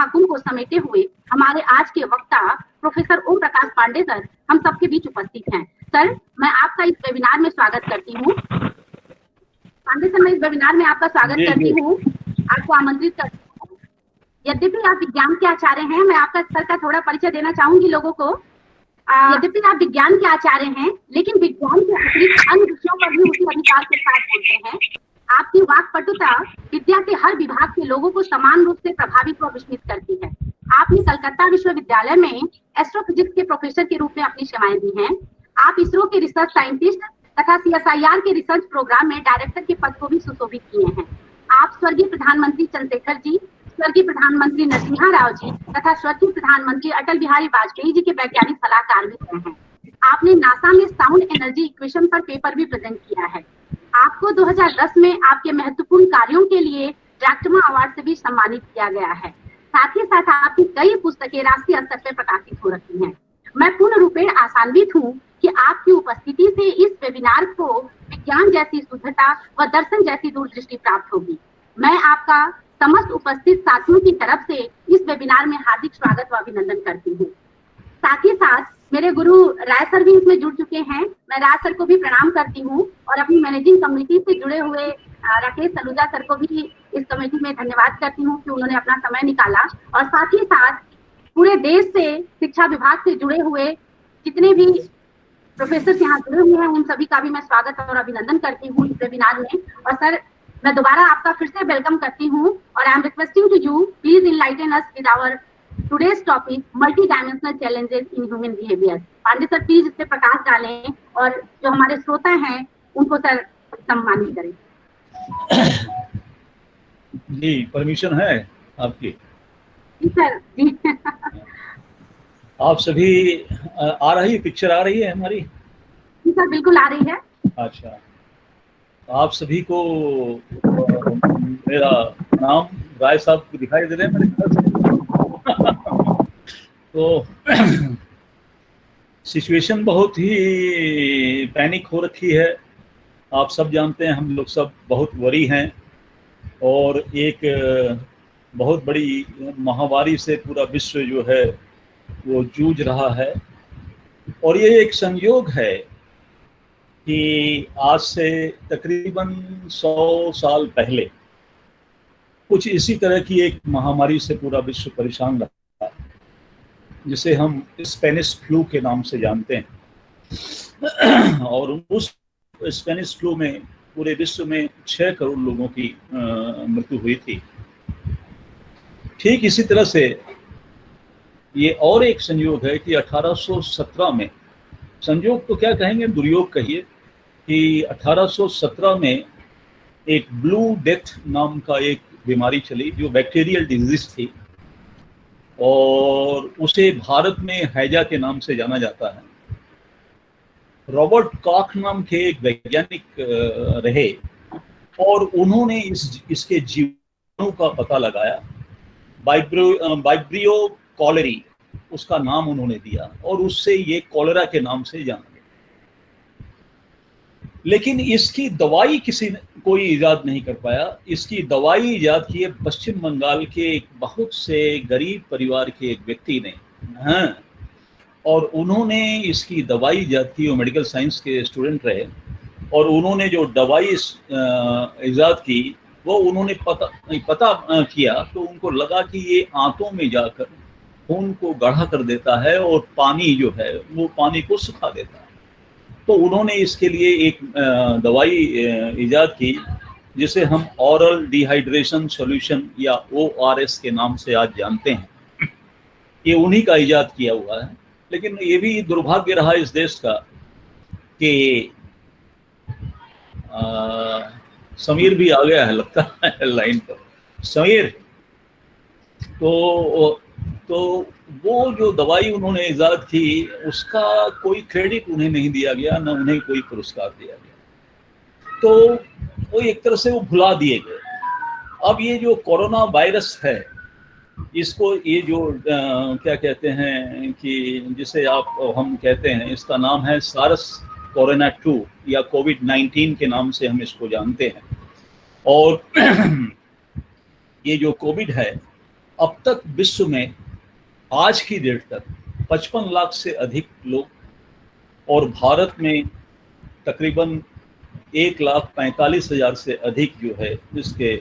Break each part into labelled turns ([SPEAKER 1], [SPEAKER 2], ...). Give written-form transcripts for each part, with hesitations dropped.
[SPEAKER 1] महाकुंभ को समेटे हुए हमारे आज के वक्ता प्रोफेसर ओम प्रकाश पांडे सर हम सबके बीच उपस्थित हैं। सर, मैं आपका इस वेबिनार में स्वागत करती हूँ। पांडे सर, मैं इस वेबिनार में आपका स्वागत करती हूँ, आपको आमंत्रित करती हूँ। यद्यपि आप विज्ञान के आचार्य हैं, मैं आपका सर का थोड़ा परिचय देना चाहूंगी लोगों को। यद्यपि आप विज्ञान के आचार्य हैं, लेकिन विज्ञान के अतिरिक्त अन्य विषयों पर भी उसी अधिकार के साथ बोलते हैं। आपकी वाक्पटुता विद्या के हर विभाग के लोगों को समान रूप से प्रभावित व विस्मित करती है। आपने कलकत्ता विश्वविद्यालय में एस्ट्रोफिजिक्स के प्रोफेसर के रूप में अपनी सेवाएं दी हैं। आप इसरो के रिसर्च साइंटिस्ट तथा CSIR के रिसर्च प्रोग्राम में डायरेक्टर के पद को भी सुशोभित किए हैं। आप स्वर्गीय प्रधानमंत्री चंद्रशेखर जी, स्वर्गीय प्रधानमंत्री नरसिम्हा राव जी तथा स्वर्गीय प्रधानमंत्री अटल बिहारी वाजपेयी जी के वैज्ञानिक सलाहकार भी रहे हैं। आपने नासा में साउंड एनर्जी इक्वेशन पर पेपर भी प्रेजेंट किया है। आपको 2010 में आपके महत्वपूर्ण कार्यों के लिए जैक्मा अवार्ड से भी सम्मानित किया गया है। साथ ही साथ आपकी कई पुस्तकें राष्ट्रीय स्तर पर प्रकाशित हो रही हैं। मैं पूर्ण रूपेण आशान्वित हूँ कि आपकी उपस्थिति से इस वेबिनार को विज्ञान जैसी शुद्धता व दर्शन जैसी दूरदृष्टि प्राप्त होगी। मैं आपका समस्त उपस्थित साथियों की तरफ से इस वेबिनार में हार्दिक स्वागत व अभिनंदन करती हूँ। साथ ही साथ मेरे गुरु राय सर भी इसमें जुड़ चुके हैं। मैं राय सर को भी प्रणाम करती हूँ और अपनी मैनेजिंग कमेटी से जुड़े हुए राकेश सलूजा सर को भी इस कमेटी में धन्यवाद करती हूँ कि उन्होंने अपना समय निकाला। और साथ ही साथ पूरे देश से शिक्षा विभाग से जुड़े हुए जितने भी प्रोफेसर यहाँ जुड़े हुए हैं उन सभी का भी मैं स्वागत और अभिनंदन करती हूँ इस वेबिनार में। और सर, मैं दोबारा आपका फिर से वेलकम करती हूँ और I am requesting to you, please enlighten us with our today's topic multi dimensional challenges in human behaviour. Pandey sir please इस पे प्रकाश डालें और जो हमारे श्रोता हैं उनको सर सम्मानित करें।
[SPEAKER 2] जी, परमिशन है आपकी?
[SPEAKER 1] जी सर, जी।
[SPEAKER 2] आप सभी आ रही पिक्चर आ रही है हमारी?
[SPEAKER 1] जी सर, बिल्कुल आ रही है।
[SPEAKER 2] अच्छा, आप सभी को मेरा नाम राय साहब दिखाई दे रहे हैं मेरे ख्याल से। तो सिचुएशन बहुत ही पैनिक हो रखी है। आप सब जानते हैं, हम लोग सब बहुत वरी हैं और एक बहुत बड़ी महामारी से पूरा विश्व जो है वो जूझ रहा है। और ये एक संयोग है कि आज से तकरीबन 100 साल पहले कुछ इसी तरह की एक महामारी से पूरा विश्व परेशान रहा, जिसे हम स्पेनिश फ्लू के नाम से जानते हैं। और उस स्पेनिश फ्लू में पूरे विश्व में 6 करोड़ लोगों की मृत्यु हुई थी। ठीक इसी तरह से ये और एक संयोग है कि 1817 में, संयोग तो क्या कहेंगे, दुर्योग कहिए, कि 1817 में एक ब्लू डेथ नाम का एक बीमारी चली जो बैक्टीरियल डिजीज थी और उसे भारत में हैजा के नाम से जाना जाता है। रॉबर्ट कॉक नाम के एक वैज्ञानिक रहे और उन्होंने इसके जीवाणु का पता लगाया। वाइब्रियो कॉलेरी उसका नाम उन्होंने दिया और उससे ये कॉलेरा के नाम से जाना गया। लेकिन इसकी दवाई किसी ने कोई इजाद नहीं कर पाया। इसकी दवाई इजाद की है पश्चिम बंगाल के एक बहुत से गरीब परिवार के एक व्यक्ति ने। हाँ, और उन्होंने इसकी दवाई इजाद की। वो मेडिकल साइंस के स्टूडेंट रहे और उन्होंने जो दवाई इजाद की वो उन्होंने पता किया तो उनको लगा कि ये आंतों में जाकर खून को गाढ़ा कर देता है और पानी जो है वो पानी को सुखा देता है। तो उन्होंने इसके लिए एक दवाई इजाद की जिसे हम ऑरल डिहाइड्रेशन सॉल्यूशन या ORS के नाम से आज जानते हैं। ये उन्हीं का इजाद किया हुआ है। लेकिन ये भी दुर्भाग्य रहा इस देश का कि समीर भी आ गया है लगता है लाइन पर। समीर, तो वो जो दवाई उन्होंने इजाद की उसका कोई क्रेडिट उन्हें नहीं दिया गया, न उन्हें कोई पुरस्कार दिया गया। तो वो एक तरह से वो भुला दिए गए। अब ये जो कोरोना वायरस है, इसको ये जो क्या कहते हैं कि जिसे हम कहते हैं, इसका नाम है सार्स कोरोना 2 या कोविड-19 के नाम से हम इसको जानते हैं। और ये जो कोविड है अब तक विश्व में आज की डेट तक 55 लाख से अधिक लोग, और भारत में तकरीबन 1,45,000 से अधिक जो है इसके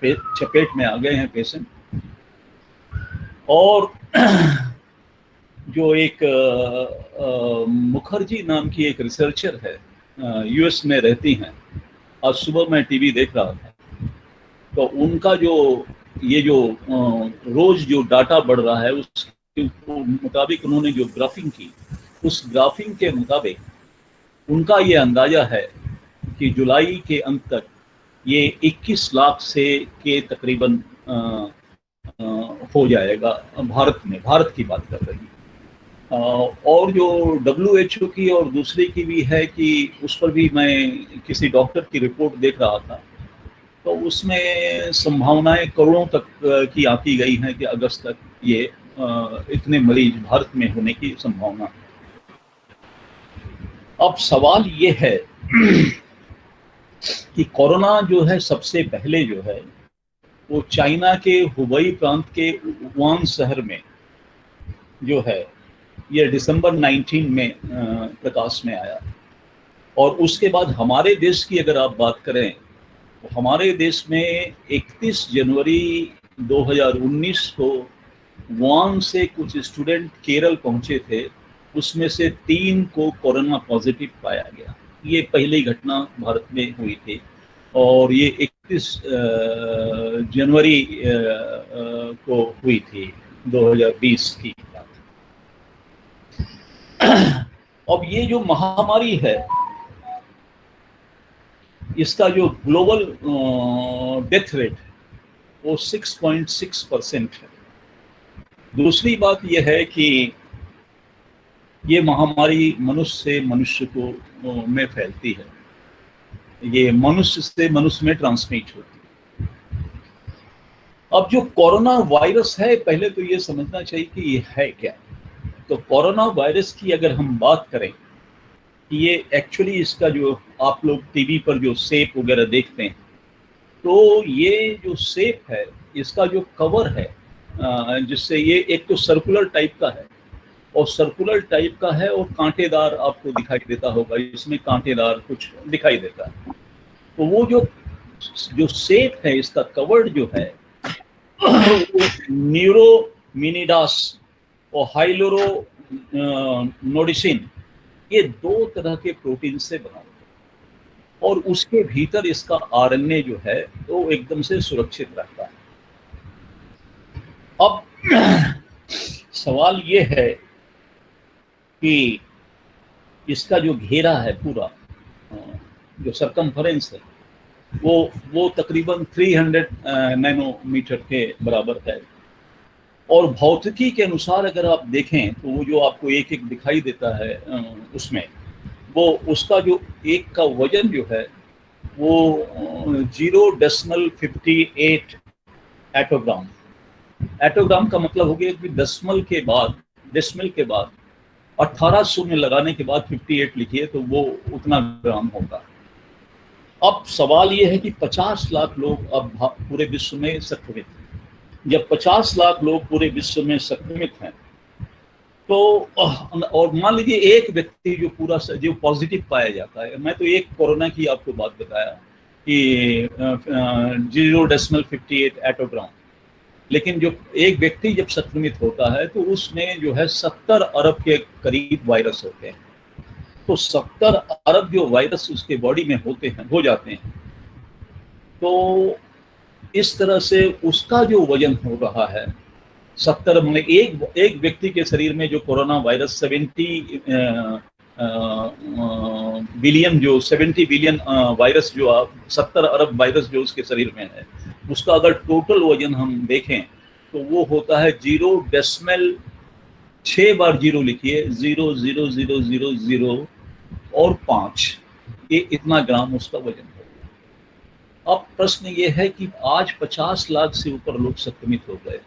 [SPEAKER 2] चपेट में आ गए हैं पेशेंट। और जो एक मुखर्जी नाम की एक रिसर्चर है, यूएस में रहती हैं, आज सुबह मैं टीवी देख रहा था, तो उनका जो ये जो रोज जो डाटा बढ़ रहा है उसके मुताबिक उन्होंने जो ग्राफिंग की, उस ग्राफिंग के मुताबिक उनका ये अंदाजा है कि जुलाई के अंत तक ये 21 लाख से के तकरीबन हो जाएगा भारत में, भारत की बात कर रही है। और जो WHO की और दूसरी की भी है कि उस पर भी मैं किसी डॉक्टर की रिपोर्ट देख रहा था, तो उसमें संभावनाएं करोड़ों तक की आंकी गई हैं कि अगस्त तक ये इतने मरीज भारत में होने की संभावना है। अब सवाल ये है कि कोरोना जो है सबसे पहले जो है वो चाइना के हुबई प्रांत के वुहान शहर में जो है ये दिसंबर 19 में प्रकाश में आया, और उसके बाद हमारे देश की अगर आप बात करें तो हमारे देश में 31 जनवरी 2019 को वुहान से कुछ स्टूडेंट केरल पहुंचे थे, उसमें से 3 को कोरोना पॉजिटिव पाया गया। ये पहली घटना भारत में हुई थी, और ये 31 जनवरी को हुई थी 2020 की बात। अब ये जो महामारी है इसका जो ग्लोबल डेथ रेट वो 6.6% है। दूसरी बात यह है कि ये महामारी मनुष्य से मनुष्य को में फैलती है, ये मनुष्य से मनुष्य में ट्रांसमिट होती है। अब जो कोरोना वायरस है, पहले तो ये समझना चाहिए कि ये है क्या। तो कोरोना वायरस की अगर हम बात करें कि ये एक्चुअली इसका जो आप लोग टीवी पर जो सेप वगैरह देखते हैं, तो ये जो सेप है इसका जो कवर है, जिससे ये एक तो सर्कुलर टाइप का है, और सर्कुलर टाइप का है और कांटेदार आपको दिखाई देता होगा, इसमें कांटेदार कुछ दिखाई देता है। तो वो जो सेप है इसका कवर्ड जो है न्यूरोमिनिडास और हाइलोरोनोडिसिन, ये 2 तरह के प्रोटीन से बना होता है, और उसके भीतर इसका आरएनए जो है वो एकदम से सुरक्षित रहता है। अब सवाल ये है कि इसका जो घेरा है पूरा, जो सरकमफरेंस है, वो तकरीबन 300 नैनोमीटर के बराबर है। और भौतिकी के अनुसार अगर आप देखें तो वो जो आपको एक एक दिखाई देता है उसमें वो उसका जो एक का वजन जो है वो 0.58 एटोग्राम। एटोग्राम का मतलब हो गया कि डेसिमल के बाद 18 शून्य लगाने के बाद 58 लिखिए तो वो उतना ग्राम होगा। अब सवाल ये है कि 50 लाख लोग अब पूरे विश्व में संक्रमित हैं। जब 50 लाख लोग पूरे विश्व में संक्रमित हैं तो, और मान लीजिए एक व्यक्ति जो पॉजिटिव पाया जाता है, मैं तो एक कोरोना की आपको बात बताया कि 0.58 एटोग्राम, लेकिन जो एक व्यक्ति जब संक्रमित होता है तो उसमें जो है 70 अरब के करीब वायरस होते हैं। तो 70 अरब जो वायरस उसके बॉडी में हो जाते हैं, तो इस तरह से उसका जो वजन हो रहा है 70, मतलब एक व्यक्ति के शरीर में जो कोरोना वायरस 70 बिलियन वायरस जो 70 अरब वायरस जो उसके शरीर में है, उसका अगर टोटल वजन हम देखें तो वो होता है 0.6 बार 0 लिखिए 0.0000 और 5, ये इतना ग्राम उसका वजन है। अब प्रश्न ये है कि आज 50 लाख से ऊपर लोग संक्रमित हो गए,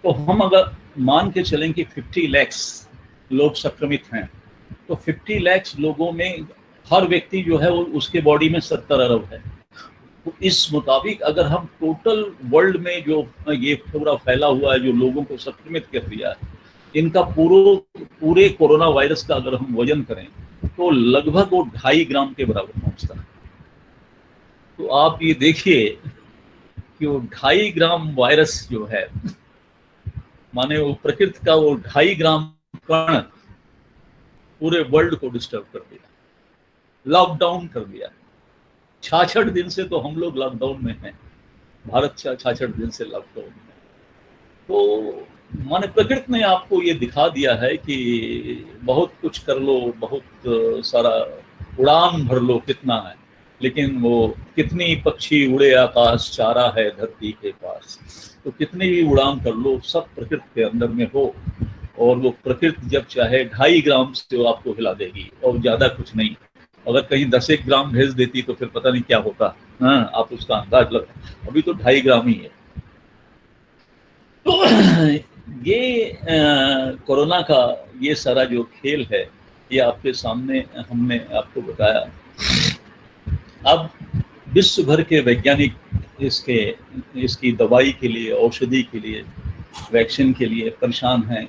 [SPEAKER 2] तो हम अगर मान के चलें कि 50 लाख लोग संक्रमित हैं, तो 50 लाख लोगों में हर व्यक्ति जो है वो उसके बॉडी में 70 अरब है, तो इस मुताबिक अगर हम टोटल वर्ल्ड में जो ये पूरा फैला हुआ है, जो लोगों को संक्रमित कर दिया है, इनका पूरे कोरोना वायरस का अगर हम वजन करें तो लगभग वो 2.5 ग्राम के बराबर पहुंचता है। तो आप ये देखिए कि वो 2.5 ग्राम वायरस जो है, माने वो प्रकृति का वो 2.5 ग्राम कण पूरे वर्ल्ड को डिस्टर्ब कर दिया, लॉकडाउन कर दिया। 66 दिन से तो हम लोग लॉकडाउन में हैं, भारत 66 दिन से लॉकडाउन में। तो माने प्रकृति ने आपको ये दिखा दिया है कि बहुत कुछ कर लो, बहुत सारा उड़ान भर लो कितना है, लेकिन वो कितनी पक्षी उड़े आकाश, चारा है धरती के पास। तो कितनी भी उड़ान कर लो, सब प्रकृति के अंदर में हो, और वो प्रकृति जब चाहे 2.5 ग्राम से वो आपको हिला देगी, और ज्यादा कुछ नहीं। अगर कहीं 10-1 ग्राम भेज देती तो फिर पता नहीं क्या होता। हाँ, आप उसका अंदाज लगा, अभी तो 2.5 ग्राम ही है। तो ये कोरोना का ये सारा जो खेल है, ये आपके सामने हमने आपको बताया। अब विश्व भर के वैज्ञानिक इसकी दवाई के लिए, औषधि के लिए, वैक्सीन के लिए परेशान हैं,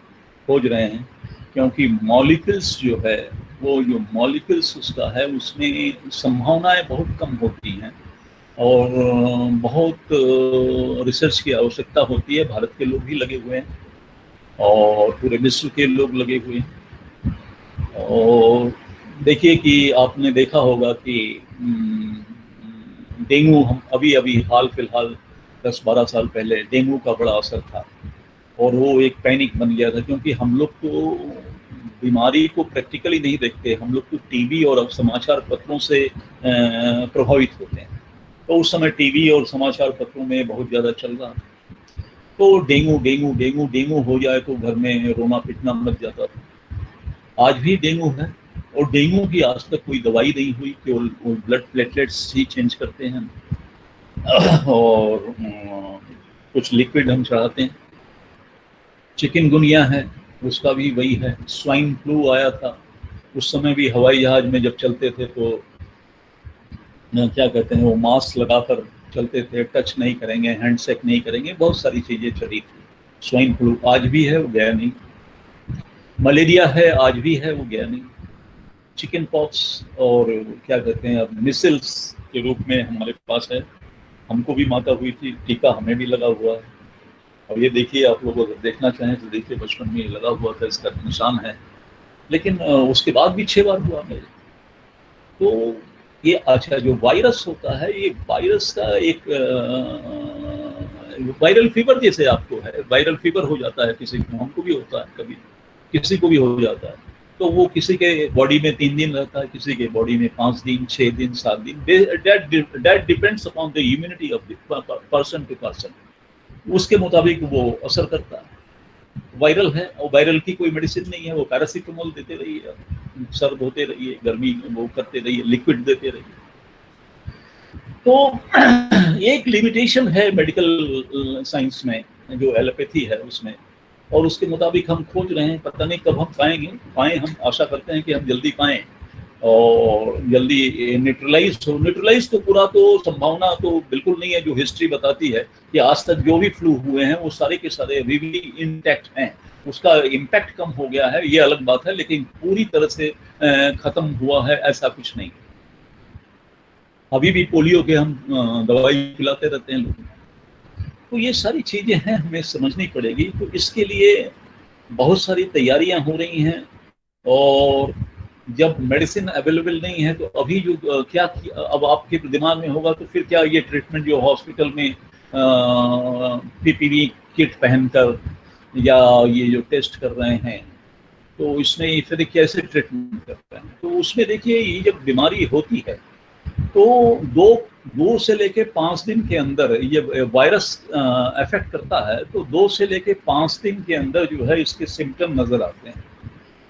[SPEAKER 2] खोज रहे हैं, क्योंकि मॉलिक्यूल्स जो है, वो जो मॉलिक्यूल्स उसका है, उसमें संभावनाएं बहुत कम होती हैं और बहुत रिसर्च की आवश्यकता होती है। भारत के लोग भी लगे हुए हैं और पूरे विश्व के लोग लगे हुए हैं। और देखिए कि आपने देखा होगा कि डेंगू, हम अभी हाल फिलहाल 10-12 साल पहले डेंगू का बड़ा असर था और वो एक पैनिक बन गया था, क्योंकि हम लोग तो बीमारी को प्रैक्टिकली नहीं देखते, हम लोग तो टीवी और अब समाचार पत्रों से प्रभावित होते हैं। तो उस समय टीवी और समाचार पत्रों में बहुत ज़्यादा चल रहा था, तो डेंगू डेंगू डेंगू डेंगू हो जाए तो घर में रोना पिटना मच जाता था। आज भी डेंगू है और डेंगू की आज तक कोई दवाई नहीं हुई, केवल ब्लड प्लेटलेट्स ही चेंज करते हैं और कुछ लिक्विड हम चढ़ाते हैं। चिकनगुनिया है, उसका भी वही है। स्वाइन फ्लू आया था, उस समय भी हवाई जहाज में जब चलते थे तो क्या कहते हैं, वो मास्क लगाकर चलते थे, टच नहीं करेंगे, हैंडशेक नहीं करेंगे, बहुत सारी चीज़ें चली थी। स्वाइन फ्लू आज भी है, वो गया नहीं। मलेरिया है, आज भी है, वो गया नहीं। चिकन पॉक्स और क्या कहते हैं अब मिसल्स के रूप में हमारे पास है, हमको भी माता हुई थी, टीका हमें भी लगा हुआ है। अब ये देखिए, आप लोग अगर देखना चाहें तो देखिए, बचपन में लगा हुआ था, इसका निशान है, लेकिन उसके बाद भी 6 बार हुआ मेरे। तो ये अच्छा जो वायरस होता है, ये वायरस का एक वायरल फीवर जैसे आपको है, वायरल फीवर हो जाता है किसी को, हमको भी होता है, कभी किसी को भी हो जाता है। तो वो किसी के बॉडी में 3 दिन रहता है, किसी के बॉडी में 5 दिन, 6 दिन, 7 दिन। That depends upon the immunity of the person to person, उसके मुताबिक वो असर करता है। वायरल है और वायरल की कोई मेडिसिन नहीं है, वो पैरासीटामोल देते रहिए, सर्द होते रहिए, गर्मी वो करते रहिए, लिक्विड देते रहिए। तो एक लिमिटेशन है मेडिकल साइंस में, जो एलोपैथी है उसमें, और उसके मुताबिक हम खोज रहे हैं। पता नहीं कब हम पाएं, हम आशा करते हैं कि हम जल्दी पाएं और जल्दी न्यूट्रलाइज तो पूरा तो संभावना तो बिल्कुल नहीं है। जो हिस्ट्री बताती है कि आज तक जो भी फ्लू हुए हैं वो सारे के सारे अभी भी इंटैक्ट हैं, उसका इम्पैक्ट कम हो गया है, ये अलग बात है, लेकिन पूरी तरह से खत्म हुआ है ऐसा कुछ नहीं। अभी भी पोलियो के हम दवाई खिलाते रहते हैं लोग। तो ये सारी चीजें हैं, हमें समझनी पड़ेगी। तो इसके लिए बहुत सारी तैयारियां हो रही हैं, और जब मेडिसिन अवेलेबल नहीं है तो अभी जो क्या अब आपके दिमाग में होगा, तो फिर क्या ये ट्रीटमेंट जो हॉस्पिटल में पीपीई किट पहनकर या ये जो टेस्ट कर रहे हैं, तो इसमें फिर कैसे ट्रीटमेंट करते हैं। तो उसमें देखिए, ये जब बीमारी होती है तो 2 से लेके 5 दिन के अंदर ये वायरस अफेक्ट करता है, तो 2 से लेके 5 दिन के अंदर जो है इसके सिम्टम नजर आते हैं।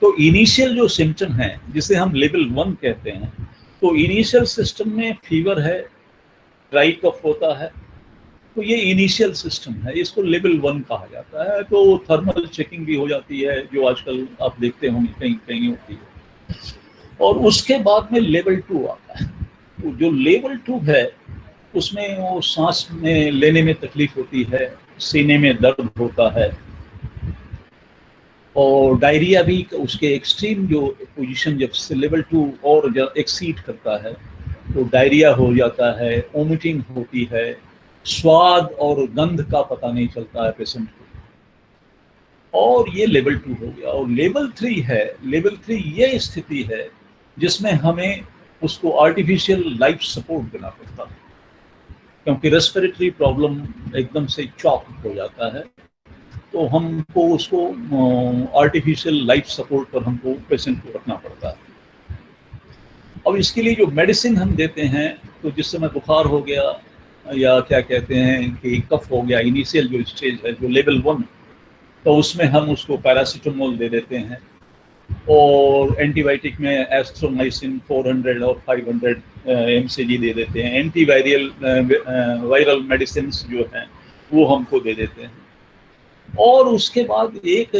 [SPEAKER 2] तो इनिशियल जो सिम्टम है, जिसे हम लेवल 1 कहते हैं, तो इनिशियल सिस्टम में फीवर है, ड्राई कफ होता है, तो ये इनिशियल सिस्टम है, इसको लेवल 1 कहा जाता है। तो थर्मल चेकिंग भी हो जाती है, जो आजकल आप देखते होंगे कहीं कहीं होती है। और उसके बाद में लेवल 2 आता है। तो जो लेवल 2 है, उसमें वो सांस में लेने में तकलीफ होती है, सीने में दर्द होता है, और डायरिया भी उसके एक्सट्रीम जो पोजीशन जब से लेवल 2 और जब एक्सीड करता है तो डायरिया हो जाता है, वोमिटिंग होती है, स्वाद और गंध का पता नहीं चलता है पेशेंट को। और ये लेवल 2 हो गया। और लेवल 3 है, लेवल 3 ये स्थिति है जिसमें हमें उसको आर्टिफिशियल लाइफ सपोर्ट देना पड़ता है, क्योंकि रेस्पिरेटरी प्रॉब्लम एकदम से चॉक हो जाता है, तो हमको उसको आर्टिफिशियल लाइफ सपोर्ट पर हमको पेशेंट को रखना पड़ता है। अब इसके लिए जो मेडिसिन हम देते हैं, तो जिस समय बुखार हो गया या क्या कहते हैं कि कफ हो गया, इनिशियल जो स्टेज है जो लेवल 1, तो उसमें हम उसको पैरासीटामोल दे देते हैं, और एंटीबायोटिक में एस्ट्रोमाइसिन 400 और 500 mcg दे देते हैं। एंटीवायरल वायरल मेडिसिन जो हैं वो हमको दे देते हैं। और उसके बाद एक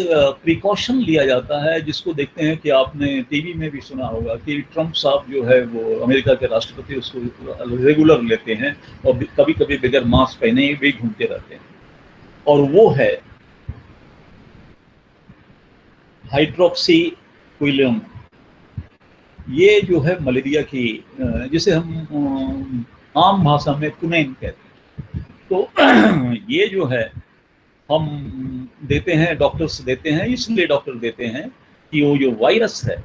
[SPEAKER 2] प्रिकॉशन लिया जाता है, जिसको देखते हैं कि आपने टीवी में भी सुना होगा कि ट्रम्प साहब जो है वो अमेरिका के राष्ट्रपति उसको रेगुलर लेते हैं और कभी कभी बगैर मास्क पहने भी घूमते रहते हैं, और वो है हाइड्रोक्सीक्विलिन। ये जो है मलेरिया की, जिसे हम आम भाषा में कुनैन कहते हैं, तो ये जो है हम देते हैं, डॉक्टर्स देते हैं, इसलिए डॉक्टर देते हैं कि वो जो वायरस है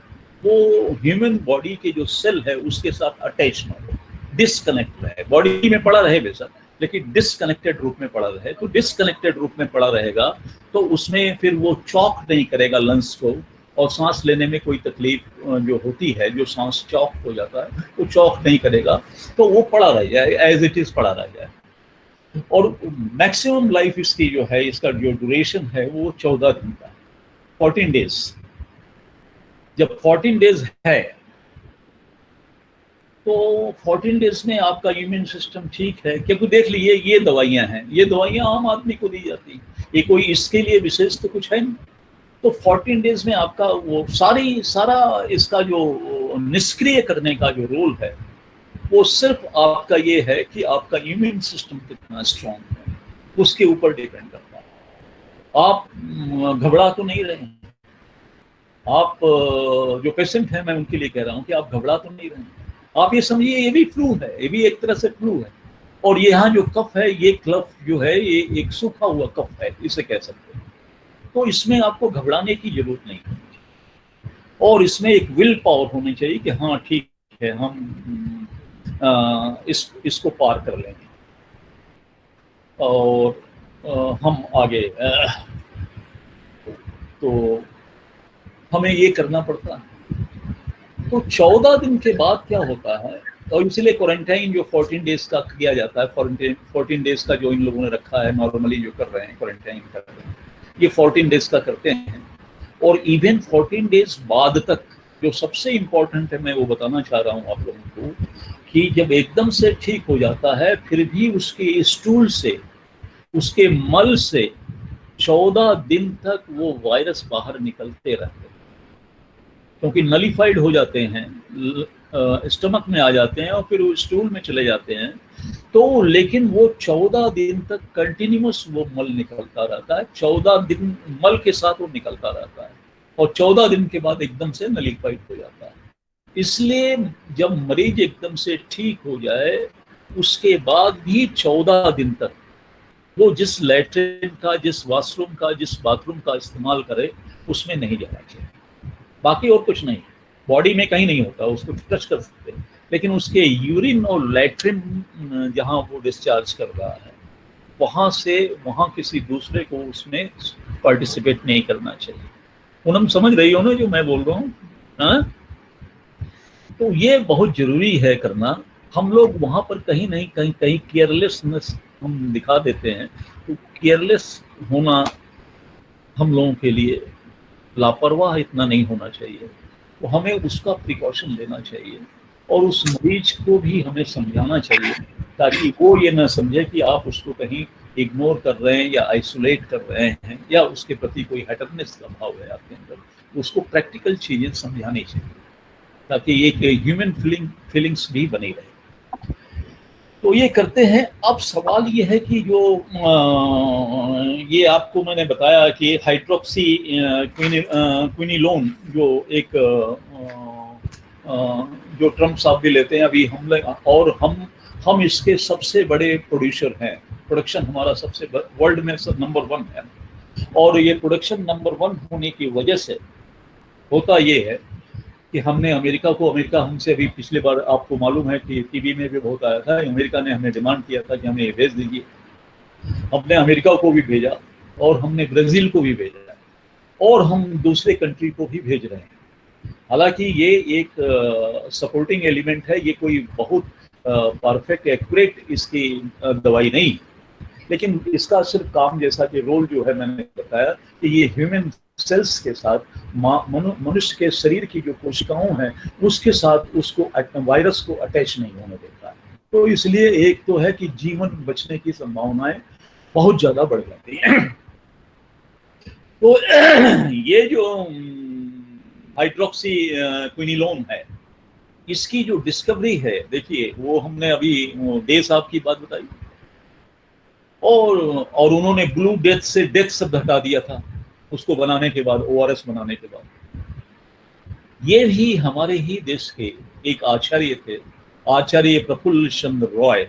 [SPEAKER 2] वो ह्यूमन बॉडी के जो सेल है उसके साथ अटैच ना हो, डिसकनेक्ट रहे, बॉडी में पड़ा रहे बेशक, लेकिन डिसकनेक्टेड रूप में पड़ा रहे। तो डिसकनेक्टेड रूप में पड़ा रहेगा तो उसमें फिर वो चॉक नहीं करेगा लंग्स को, और सांस लेने में कोई तकलीफ जो होती है, जो सांस चॉक हो जाता है, वो चॉक नहीं करेगा, तो वो पड़ा रह जाए, एज इट इज पड़ा रह जाए। और मैक्सिमम लाइफ इसकी जो है, इसका जो ड्यूरेशन है वो 14 दिन का, 14 डेज। जब 14 डेज है तो 14 डेज में आपका इम्यून सिस्टम ठीक है, क्योंकि देख लीजिए ये दवाइयां हैं, ये दवाइयां आम आदमी को दी जाती हैं, ये कोई इसके लिए विशेष तो कुछ है नहीं। तो 14 डेज में आपका वो सारा इसका जो निष्क्रिय करने का जो रोल है वो सिर्फ आपका ये है कि आपका इम्यून सिस्टम कितना स्ट्रॉन्ग है, उसके ऊपर डिपेंड करता है। आप घबरा तो नहीं रहे हैं, आप जो पेशेंट हैं मैं उनके लिए कह रहा हूँ कि आप घबरा तो नहीं रहे हैं, आप ये समझिए ये भी फ्लू है, ये भी एक तरह से फ्लू है। और ये यहाँ जो कफ है, ये कफ जो है ये एक सूखा हुआ कफ है, इसे कह सकते हैं। तो इसमें आपको घबराने की जरूरत नहीं है, और इसमें एक विल पावर होनी चाहिए कि हाँ ठीक है, हम इसको पार कर लेंगे और हम आगे। तो हमें ये करना पड़ता है। तो 14 दिन के बाद क्या होता है, और इसलिए क्वारंटाइन जो 14 डेज का किया जाता है, 14 डेज का जो इन लोगों ने रखा है, नॉर्मली जो कर रहे हैं क्वारंटाइन कर रहे हैं, ये 14 डेज का करते हैं। और इवन 14 डेज बाद तक जो सबसे इम्पोर्टेंट है, मैं वो बताना चाह रहा हूँ आप लोगों को, कि जब एकदम से ठीक हो जाता है फिर भी उसके स्टूल से, उसके मल से 14 दिन तक वो वायरस बाहर निकलते रहते हैं, क्योंकि नलीफाइड हो जाते हैं, स्टमक में आ जाते हैं और फिर वो स्टूल में चले जाते हैं। तो लेकिन वो 14 दिन तक कंटिन्यूअस वो मल निकलता रहता है, 14 दिन मल के साथ वो निकलता रहता है, और 14 दिन के बाद एकदम से नलीफाइड हो जाता है। इसलिए जब मरीज एकदम से ठीक हो जाए उसके बाद भी 14 दिन तक वो जिस लैट्रिन का, जिस वॉशरूम का, जिस बाथरूम का इस्तेमाल करे उसमें नहीं जाना चाहिए। बाकी और कुछ नहीं, बॉडी में कहीं नहीं होता, उसको टच कर सकते हैं, लेकिन उसके यूरिन और लैट्रिन जहाँ वो डिस्चार्ज कर रहा है वहाँ से वहाँ किसी दूसरे को उसमें पार्टिसिपेट नहीं करना चाहिए। पूनम समझ रही हो ना जो मैं बोल रहा हूँ? हाँ, तो ये बहुत जरूरी है करना। हम लोग वहाँ पर कहीं नहीं कहीं केयरलेसनेस हम दिखा देते हैं। तो केयरलेस होना हम लोगों के लिए, लापरवाह इतना नहीं होना चाहिए, तो हमें उसका प्रिकॉशन लेना चाहिए, और उस मरीज को भी हमें समझाना चाहिए ताकि वो ये ना समझे कि आप उसको कहीं इग्नोर कर रहे हैं या आइसोलेट कर रहे हैं या उसके प्रति कोई हैटरनेस का भाव है आपके अंदर। उसको प्रैक्टिकल चीज़ें समझानी चाहिए ताकि एक ह्यूमन फीलिंग्स भी बनी रहे। तो ये करते हैं। अब सवाल ये है कि जो ये आपको मैंने बताया कि हाइड्रोक्सी क्विनिलोन जो एक जो ट्रम्प साहब भी लेते हैं अभी हम, और हम इसके सबसे बड़े प्रोड्यूसर हैं। प्रोडक्शन हमारा सबसे वर्ल्ड में नंबर 1 है, और ये प्रोडक्शन नंबर 1 होने की वजह से होता ये है कि हमने अमेरिका हमसे अभी पिछले बार आपको मालूम है कि टीवी में भी बहुत आया था, अमेरिका ने हमें डिमांड किया था कि हमें ये भेज दीजिए। हमने अमेरिका को भी भेजा, और हमने ब्राज़ील को भी भेजा, और हम दूसरे कंट्री को भी भेज रहे हैं। हालांकि ये एक सपोर्टिंग एलिमेंट है, ये कोई बहुत परफेक्ट एक्यूरेट इसकी दवाई नहीं, लेकिन इसका सिर्फ काम, जैसा कि रोल जो है मैंने बताया कि ये ह्यूमन सेल्स के साथ मनुष्य के शरीर की जो कोशिकाओं हैं उसके साथ उसको वायरस को अटैच नहीं होने देता है। तो इसलिए एक तो है कि जीवन बचने की संभावनाएं बहुत ज्यादा बढ़ जाती हैं। तो ये जो हाइड्रोक्सी क्विनिलोन है, इसकी जो डिस्कवरी है, देखिए वो हमने अभी डे साहब की बात बताई, और उन्होंने ब्लू डेथ से डेथ शब्द हटा दिया था उसको बनाने के बाद, ORS बनाने के बाद। ये भी हमारे ही देश के एक आचार्य थे, आचार्य प्रफुल्ल चंद्र रॉय।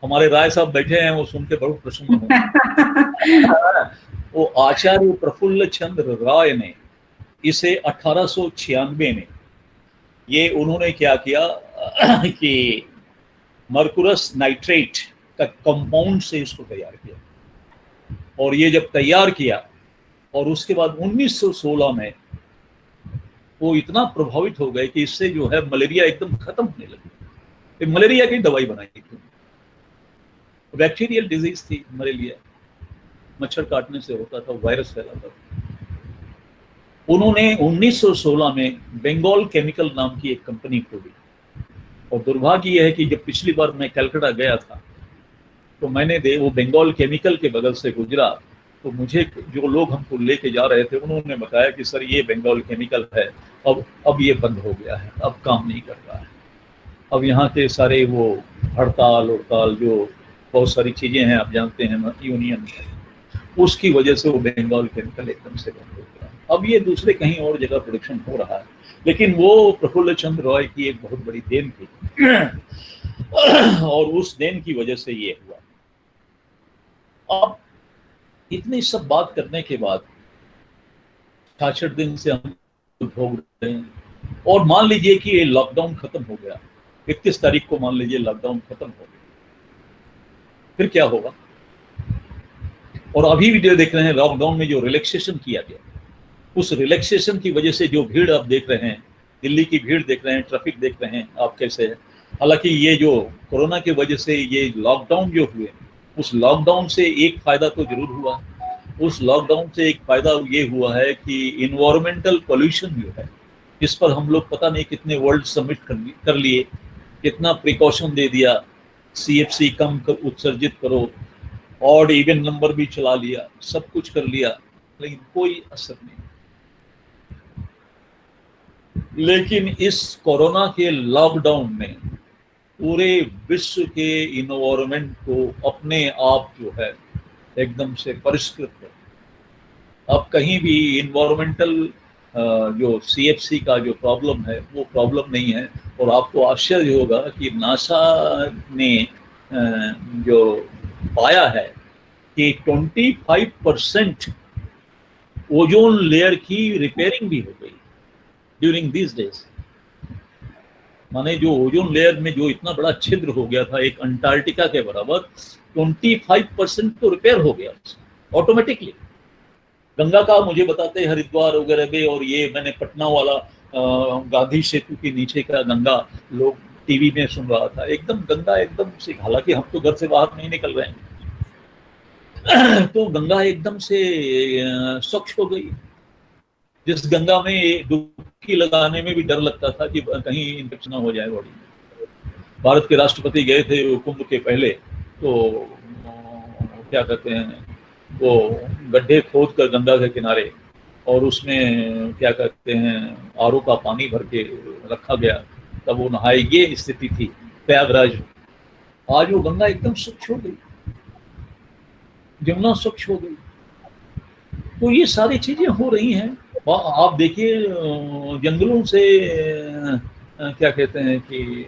[SPEAKER 2] हमारे राय साहब बैठे हैं, वो सुन के बहुत प्रसन्न होंगे। वो आचार्य प्रफुल्ल चंद्र रॉय ने इसे 1896 में ये उन्होंने क्या किया कि मर्कुरस नाइट्रेट का कंपाउंड से इसको तैयार किया, और ये जब तैयार किया और उसके बाद 1916 में वो इतना प्रभावित हो गए कि इससे जो है मलेरिया एकदम खत्म होने लगी। मलेरिया की दवाई बनाई थी, बैक्टीरियल डिजीज थी मलेरिया, मच्छर काटने से होता था, वायरस फैलाता था। उन्होंने 1916 में बंगाल केमिकल नाम की एक कंपनी खोली, और दुर्भाग्य यह है कि जब पिछली बार मैं कलकत्ता गया था तो मैंने वो बंगाल केमिकल के बगल से गुजरा, तो मुझे जो लोग हमको लेके जा रहे थे उन्होंने बताया कि सर ये बंगाल केमिकल है, अब ये बंद हो गया है, अब काम नहीं कर रहा है। अब यहाँ के सारे वो हड़ताल जो बहुत सारी चीजें हैं आप जानते हैं यूनियन, उसकी वजह से वो बंगाल केमिकल एकदम से बंद हो गया। अब ये दूसरे कहीं और जगह प्रोडक्शन हो रहा है, लेकिन वो प्रफुल्ल चंद्र रॉय की एक बहुत बड़ी देन थी और उस देन की वजह से ये हुआ। अब इतनी सब बात करने के बाद 66 दिन से हम भोग रहे हैं, और मान लीजिए कि ये लॉकडाउन खत्म हो गया, 31 तारीख को मान लीजिए लॉकडाउन खत्म हो गया, फिर क्या होगा? और अभी वीडियो देख रहे हैं, लॉकडाउन में जो रिलैक्सेशन किया गया, उस रिलैक्सेशन की वजह से जो भीड़ आप देख रहे हैं, दिल्ली की भीड़ देख रहे हैं, ट्रैफिक देख रहे हैं आप कैसे है। हालांकि ये जो कोरोना की वजह से ये लॉकडाउन जो हुए, उस लॉकडाउन से एक फायदा तो जरूर हुआ। उस लॉकडाउन से एक फायदा ये हुआ है कि इन्वायरमेंटल पोल्यूशन जो है, इस पर हम लोग पता नहीं कितने वर्ल्ड समिट कर लिए, कितना प्रिकॉशन दे दिया, CFC कम उत्सर्जित करो, ऑड इवन नंबर भी चला लिया, सब कुछ कर लिया, लेकिन कोई असर नहीं। लेकिन इस कोरोना के लॉकडाउन ने पूरे विश्व के इन्वायरमेंट को अपने आप जो है एकदम से परिष्कृत कर। अब कहीं भी इन्वायरमेंटल जो CFC का जो प्रॉब्लम है वो प्रॉब्लम नहीं है। और आपको आश्चर्य होगा कि नासा ने जो पाया है कि 25% ओजोन लेयर की रिपेयरिंग भी हो गई ड्यूरिंग दिस डेज। माने जो ओजोन लेयर में जो इतना बड़ा छिद्र हो गया था एक अंटार्कटिका के बराबर, 25% तो रिपेयर हो गया ऑटोमेटिकली। गंगा का मुझे बताते हैं हरिद्वार वगैरह में, और ये मैंने पटना वाला गांधी सेतु के नीचे का गंगा लोग टीवी में सुन रहा था, एकदम गंगा एकदम से, हालांकि हम तो घर से बाहर नहीं निकल रहे हैं तो गंगा एकदम से स्वच्छ हो गई। जिस गंगा में डुबकी लगाने में भी डर लगता था कि कहीं इन्फेक्शन ना हो जाए बॉडी में। भारत के राष्ट्रपति गए थे कुंभ के पहले, तो क्या कहते हैं वो गड्ढे खोद कर गंगा के किनारे, और उसमें क्या कहते हैं RO का पानी भर के रखा गया, तब वो नहाए। ये स्थिति थी प्रयागराज। आज वो गंगा एकदम स्वच्छ हो गई, जमुना स्वच्छ हो गई। तो ये सारी चीजें हो रही हैं। आप देखिए जंगलों से क्या कहते हैं कि,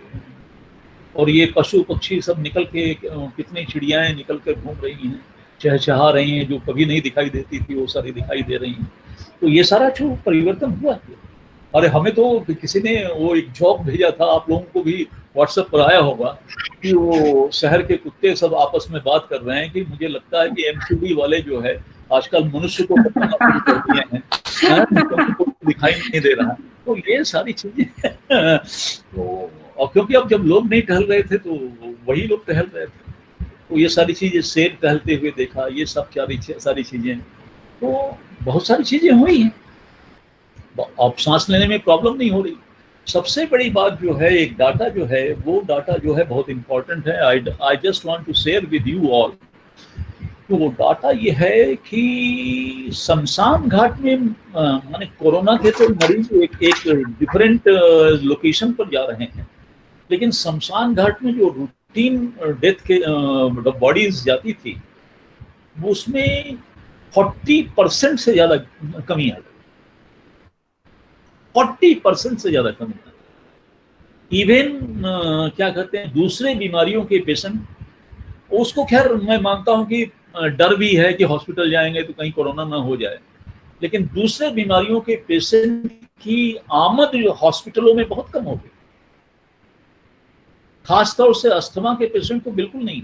[SPEAKER 2] और ये पशु पक्षी सब निकल के, कितनी चिड़ियाएं निकल कर घूम रही हैं, चहचहा रही हैं, जो कभी नहीं दिखाई देती थी वो सारी दिखाई दे रही हैं। तो ये सारा जो परिवर्तन हुआ है। अरे हमें तो किसी ने वो एक जॉब भेजा था, आप लोगों को भी व्हाट्सएप पर आया होगा, कि वो शहर के कुत्ते सब आपस में बात कर रहे हैं कि मुझे लगता है कि एमसीडी वाले जो है आजकल मनुष्य को पकड़ना शुरू कर दिए हैं, तो दिखाई नहीं दे रहा। तो ये सारी चीजें तो, और क्योंकि अब जब लोग नहीं टहल रहे थे तो वही लोग टहल रहे थे, तो ये सारी चीजें, शेर टहलते हुए देखा, ये सब सारी चीजें, तो बहुत सारी चीजें हुई हैं। अब सांस लेने में प्रॉब्लम नहीं हो रही। सबसे बड़ी बात जो है, एक डाटा जो है, वो डाटा जो है बहुत इंपॉर्टेंट है। I just want to share with you all. तो वो डाटा ये है कि शमशान घाट में माने कोरोना के तो मरीज एक डिफरेंट लोकेशन पर जा रहे हैं, लेकिन शमशान घाट में जो रूटीन डेथ के बॉडीज जाती थी, वो उसमें 40% से ज्यादा कमी आ गई। 40% से ज्यादा कमी आ गई। इवन क्या कहते हैं, दूसरे बीमारियों के पेशेंट, उसको खैर मैं मानता हूं कि डर भी है कि हॉस्पिटल जाएंगे तो कहीं कोरोना ना हो जाए, लेकिन दूसरे बीमारियों के पेशेंट की आमद जो हॉस्पिटलों में बहुत कम हो गई। खासतौर से अस्थमा के पेशेंट तो बिल्कुल नहीं।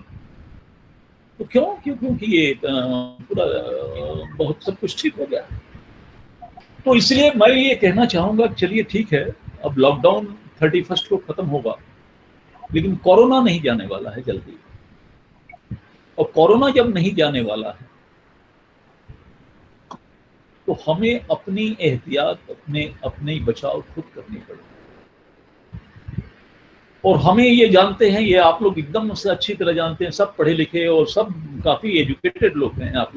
[SPEAKER 2] तो क्योंकि ये पूरा बहुत सब कुछ ठीक हो गया। तो इसलिए मैं ये कहना चाहूंगा, चलिए ठीक है, अब लॉकडाउन 31 को खत्म होगा, लेकिन कोरोना नहीं जाने वाला है जल्दी। और कोरोना जब नहीं जाने वाला है तो हमें अपनी एहतियात, अपने बचाव खुद करनी पड़ेगी। और हमें ये जानते हैं, ये आप लोग एकदम से अच्छी तरह जानते हैं, सब पढ़े लिखे और सब काफी एजुकेटेड लोग हैं आप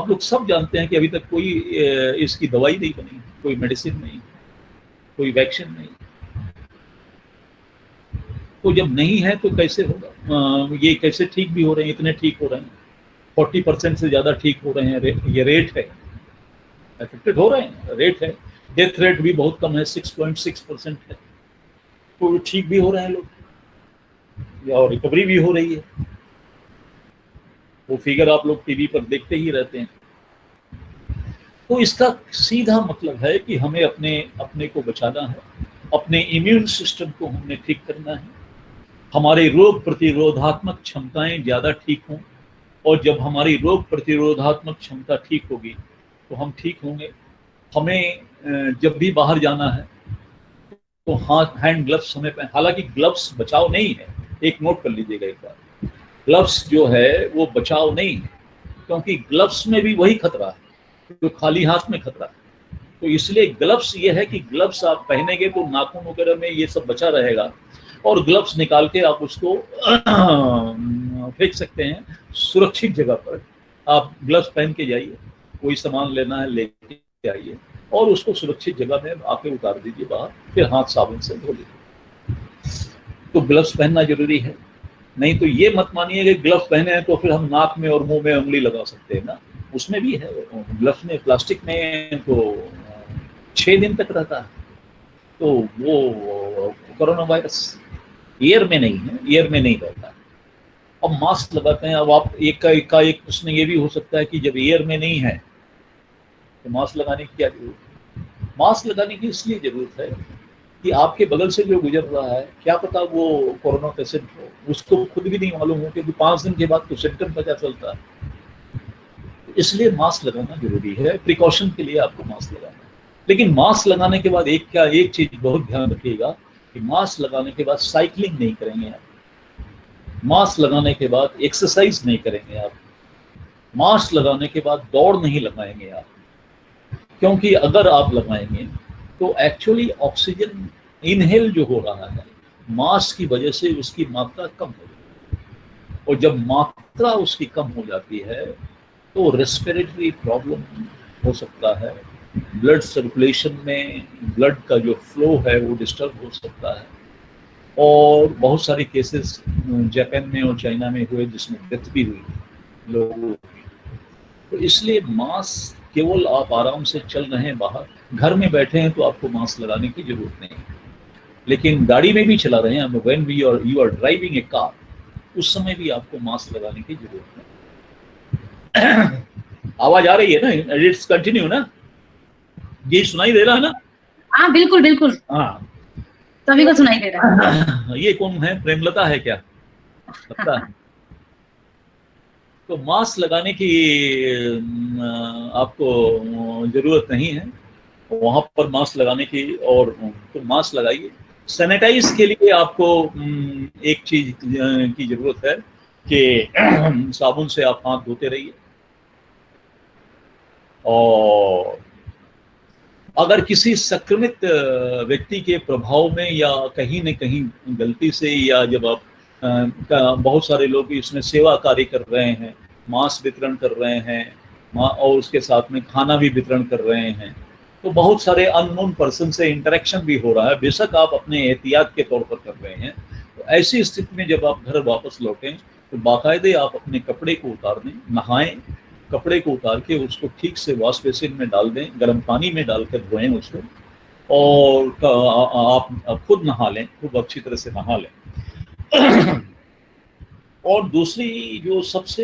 [SPEAKER 2] लोग सब जानते हैं कि अभी तक कोई इसकी दवाई नहीं बनी, कोई मेडिसिन नहीं, कोई वैक्सीन नहीं। तो जब नहीं है तो कैसे होगा? ये कैसे ठीक भी हो रहे हैं, इतने ठीक हो रहे हैं, 40% से ज्यादा ठीक हो रहे हैं, ये रेट है, अफेक्टेड हो रहे हैं, रेट है। डेथ रेट भी बहुत कम है, 6.6% है। तो ठीक भी हो रहे हैं लोग, और रिकवरी भी हो रही है। वो फिगर आप लोग टीवी पर देखते ही रहते हैं। तो इसका सीधा मतलब है कि हमें अपने को बचाना है, अपने इम्यून सिस्टम को हमने ठीक करना है, हमारे रोग प्रतिरोधात्मक क्षमताएं ज्यादा ठीक हों। और जब हमारी रोग प्रतिरोधात्मक क्षमता ठीक होगी तो हम ठीक होंगे। हमें जब भी बाहर जाना है तो हैंड ग्लव्स हमें, हालांकि ग्लव्स बचाव नहीं है, एक नोट कर लीजिएगा एक बार, ग्लव्स जो है वो बचाव नहीं है, क्योंकि ग्लव्स में भी वही खतरा है जो खाली हाथ में खतरा है। तो इसलिए ग्लव्स ये है कि ग्लव्स आप पहनेंगे तो नाखून वगैरह में ये सब बचा रहेगा, और ग्लव्स निकाल के आप उसको फेंक सकते हैं सुरक्षित जगह पर। आप ग्लव्स पहन के जाइए, कोई सामान लेना है लेके आइए, और उसको सुरक्षित जगह में आके उतार दीजिए बाहर, फिर हाथ साबुन से धो लीजिए। तो ग्लव्स पहनना जरूरी है। नहीं तो ये मत मानिए कि ग्लव्स पहने हैं तो फिर हम नाक में और मुंह में उंगली लगा सकते हैं ना, उसमें भी है। ग्लव्स में, प्लास्टिक में तो 6 दिन तक रहता है। तो वो कोरोना वायरस एयर में नहीं है, एयर में नहीं रहता है। अब मास्क लगाते हैं। अब आप एक प्रश्न ये भी हो सकता है कि जब एयर में नहीं है तो मास्क लगाने की क्या जरूरत है? मास्क लगाने की इसलिए जरूरत है कि आपके बगल से जो गुजर रहा है, क्या पता वो कोरोना पेशेंट हो, उसको खुद भी नहीं मालूम हो, क्योंकि 5 दिन के बाद तो सिम्टम पता चलता है। इसलिए मास्क लगाना जरूरी है, प्रिकॉशन के लिए आपको मास्क लगाना है। लेकिन मास्क लगाने के बाद एक चीज बहुत ध्यान रखिएगा कि मास्क लगाने के बाद साइकिलिंग नहीं करेंगे आप, मास्क लगाने के बाद एक्सरसाइज नहीं करेंगे आप, मास्क लगाने के बाद दौड़ नहीं लगाएंगे आप, क्योंकि अगर आप लगाएंगे तो एक्चुअली ऑक्सीजन इनहेल जो हो रहा है मास्क की वजह से उसकी मात्रा कम हो जाती है, और जब मात्रा उसकी कम हो जाती है तो रेस्पिरेटरी प्रॉब्लम हो सकता है, ब्लड सर्कुलेशन में ब्लड का जो फ्लो है वो डिस्टर्ब हो सकता है, और बहुत सारे केसेस जापान में और चाइना में हुए जिसमें डेथ भी हुई लोगों की। तो इसलिए मास्क केवल आप आराम से चल रहे हैं बाहर, घर में बैठे हैं तो आपको मास्क लगाने की जरूरत नहीं है, लेकिन गाड़ी में भी चला रहे हैं, when you are driving a car, उस समय भी आपको मास्क लगाने की जरूरत नहीं। आवाज आ रही है ना? इट्स कंटिन्यू ना? ये सुनाई दे रहा है ना?
[SPEAKER 1] हाँ बिल्कुल बिल्कुल,
[SPEAKER 2] हाँ,
[SPEAKER 1] सभी को सुनाई दे रहा है।
[SPEAKER 2] ये कौन है? प्रेमलता है क्या लगता है? तो मास्क लगाने की आपको जरूरत नहीं है वहां पर मास्क लगाने की, और तो मास्क लगाइए। सैनिटाइज के लिए आपको एक चीज की जरूरत है कि साबुन से आप हाथ धोते रहिए, और अगर किसी संक्रमित व्यक्ति के प्रभाव में या कहीं न कहीं गलती से, या जब आप बहुत सारे लोग इसमें सेवा कार्य कर रहे हैं, मास्क वितरण कर रहे हैं और उसके साथ में खाना भी वितरण कर रहे हैं, तो बहुत सारे अननोन पर्सन से इंटरेक्शन भी हो रहा है, बेशक आप अपने एहतियात के तौर पर कर रहे हैं। तो ऐसी स्थिति में जब आप घर वापस लौटें तो बाकायदे आप अपने कपड़े को उतार दें, नहाएं, कपड़े को उतार के उसको ठीक से वॉश बेसिन में डाल दें, गर्म पानी में डालकर धोएं उसको, और आप खुद नहा लें, खूब अच्छी तरह से नहा लें। और दूसरी जो सबसे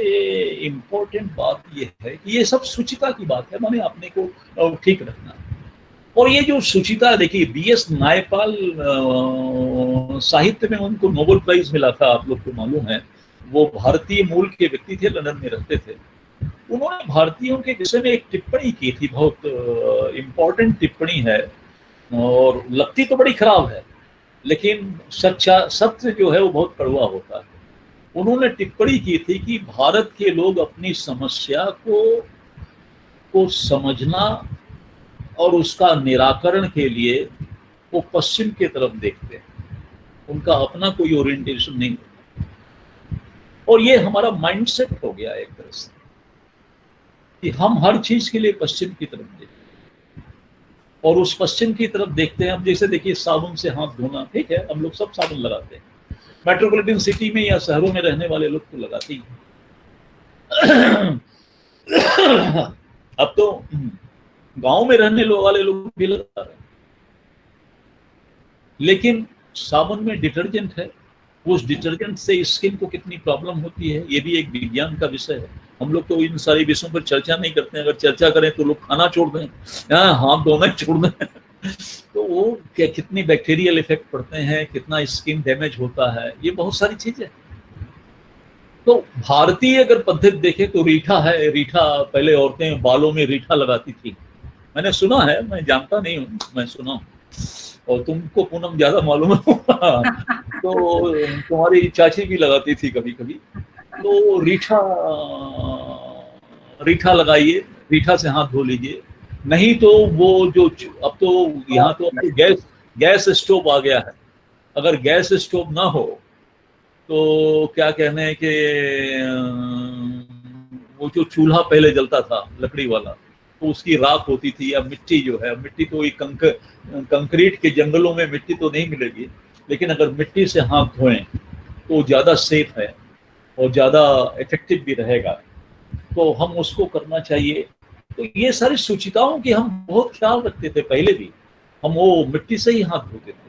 [SPEAKER 2] इम्पोर्टेंट बात ये है कि ये सब शुचिता की बात है, माने अपने को ठीक रखना। और ये जो शुचिता, देखिए बीएस नायपाल साहित्य में उनको नोबेल प्राइज मिला था, आप लोग को मालूम है। वो भारतीय मूल के व्यक्ति थे, लंदन में रहते थे। उन्होंने भारतीयों के विषय में एक टिप्पणी की थी, बहुत इम्पोर्टेंट टिप्पणी है, और लगती तो बड़ी खराब है, लेकिन सच्चा सत्य जो है वो बहुत कड़वा होता है। उन्होंने टिप्पणी की थी कि भारत के लोग अपनी समस्या को समझना और उसका निराकरण के लिए वो पश्चिम के तरफ देखते हैं, उनका अपना कोई ओरिएंटेशन नहीं। और ये हमारा माइंडसेट हो गया एक तरह से कि हम हर चीज के लिए पश्चिम की तरफ देखते हैं, और उस पश्चिम की तरफ देखते हैं। अब जैसे देखिए साबुन से हाथ धोना, ठीक है, हम लोग सब साबुन लगाते हैं, मेट्रोपॉलिटन सिटी में या शहरों में रहने वाले लोग तो लगाते ही हैं। अब तो गांव में रहने वाले लोग भी लगा रहे हैं, लेकिन साबुन में डिटर्जेंट है, उस डिटर्जेंट से स्किन को कितनी प्रॉब्लम होती है, ये भी एक विज्ञान का विषय है। हम लोग तो इन सारे विषयों पर चर्चा नहीं करते हैं, अगर चर्चा करें तो लोग खाना छोड़ दें, हाथ धोना छोड़ दें। तो वो कितनी बैक्टीरियल इफेक्ट पड़ते हैं, कितना स्किन डैमेज होता है, ये बहुत सारी चीजें। तो भारतीय अगर पद्धति देखें तो रीठा है, रीठा पहले औरतें बालों में रीठा लगाती थी, मैंने सुना है, मैं जानता नहीं हूँ, मैं सुना हूँ, और तुमको पूनम ज्यादा मालूम है। तो तुम्हारी चाची भी लगाती थी कभी कभी। तो रीठा लगाइए, रीठा से हाथ धो लीजिए, नहीं तो वो जो अब तो यहाँ तो गैस स्टोव आ गया है, अगर गैस स्टोव ना हो तो क्या कहने हैं कि वो जो चूल्हा पहले जलता था लकड़ी वाला, तो उसकी राख होती थी, या मिट्टी जो है, मिट्टी तो ये कंक्रीट के जंगलों में मिट्टी तो नहीं मिलेगी, लेकिन अगर मिट्टी से हाथ धोएं तो ज़्यादा सेफ है और ज़्यादा इफेक्टिव भी रहेगा, तो हम उसको करना चाहिए। तो ये सारी शुचिताओं की हम बहुत ख्याल रखते थे पहले भी, हम वो मिट्टी से ही हाथ धोते थे।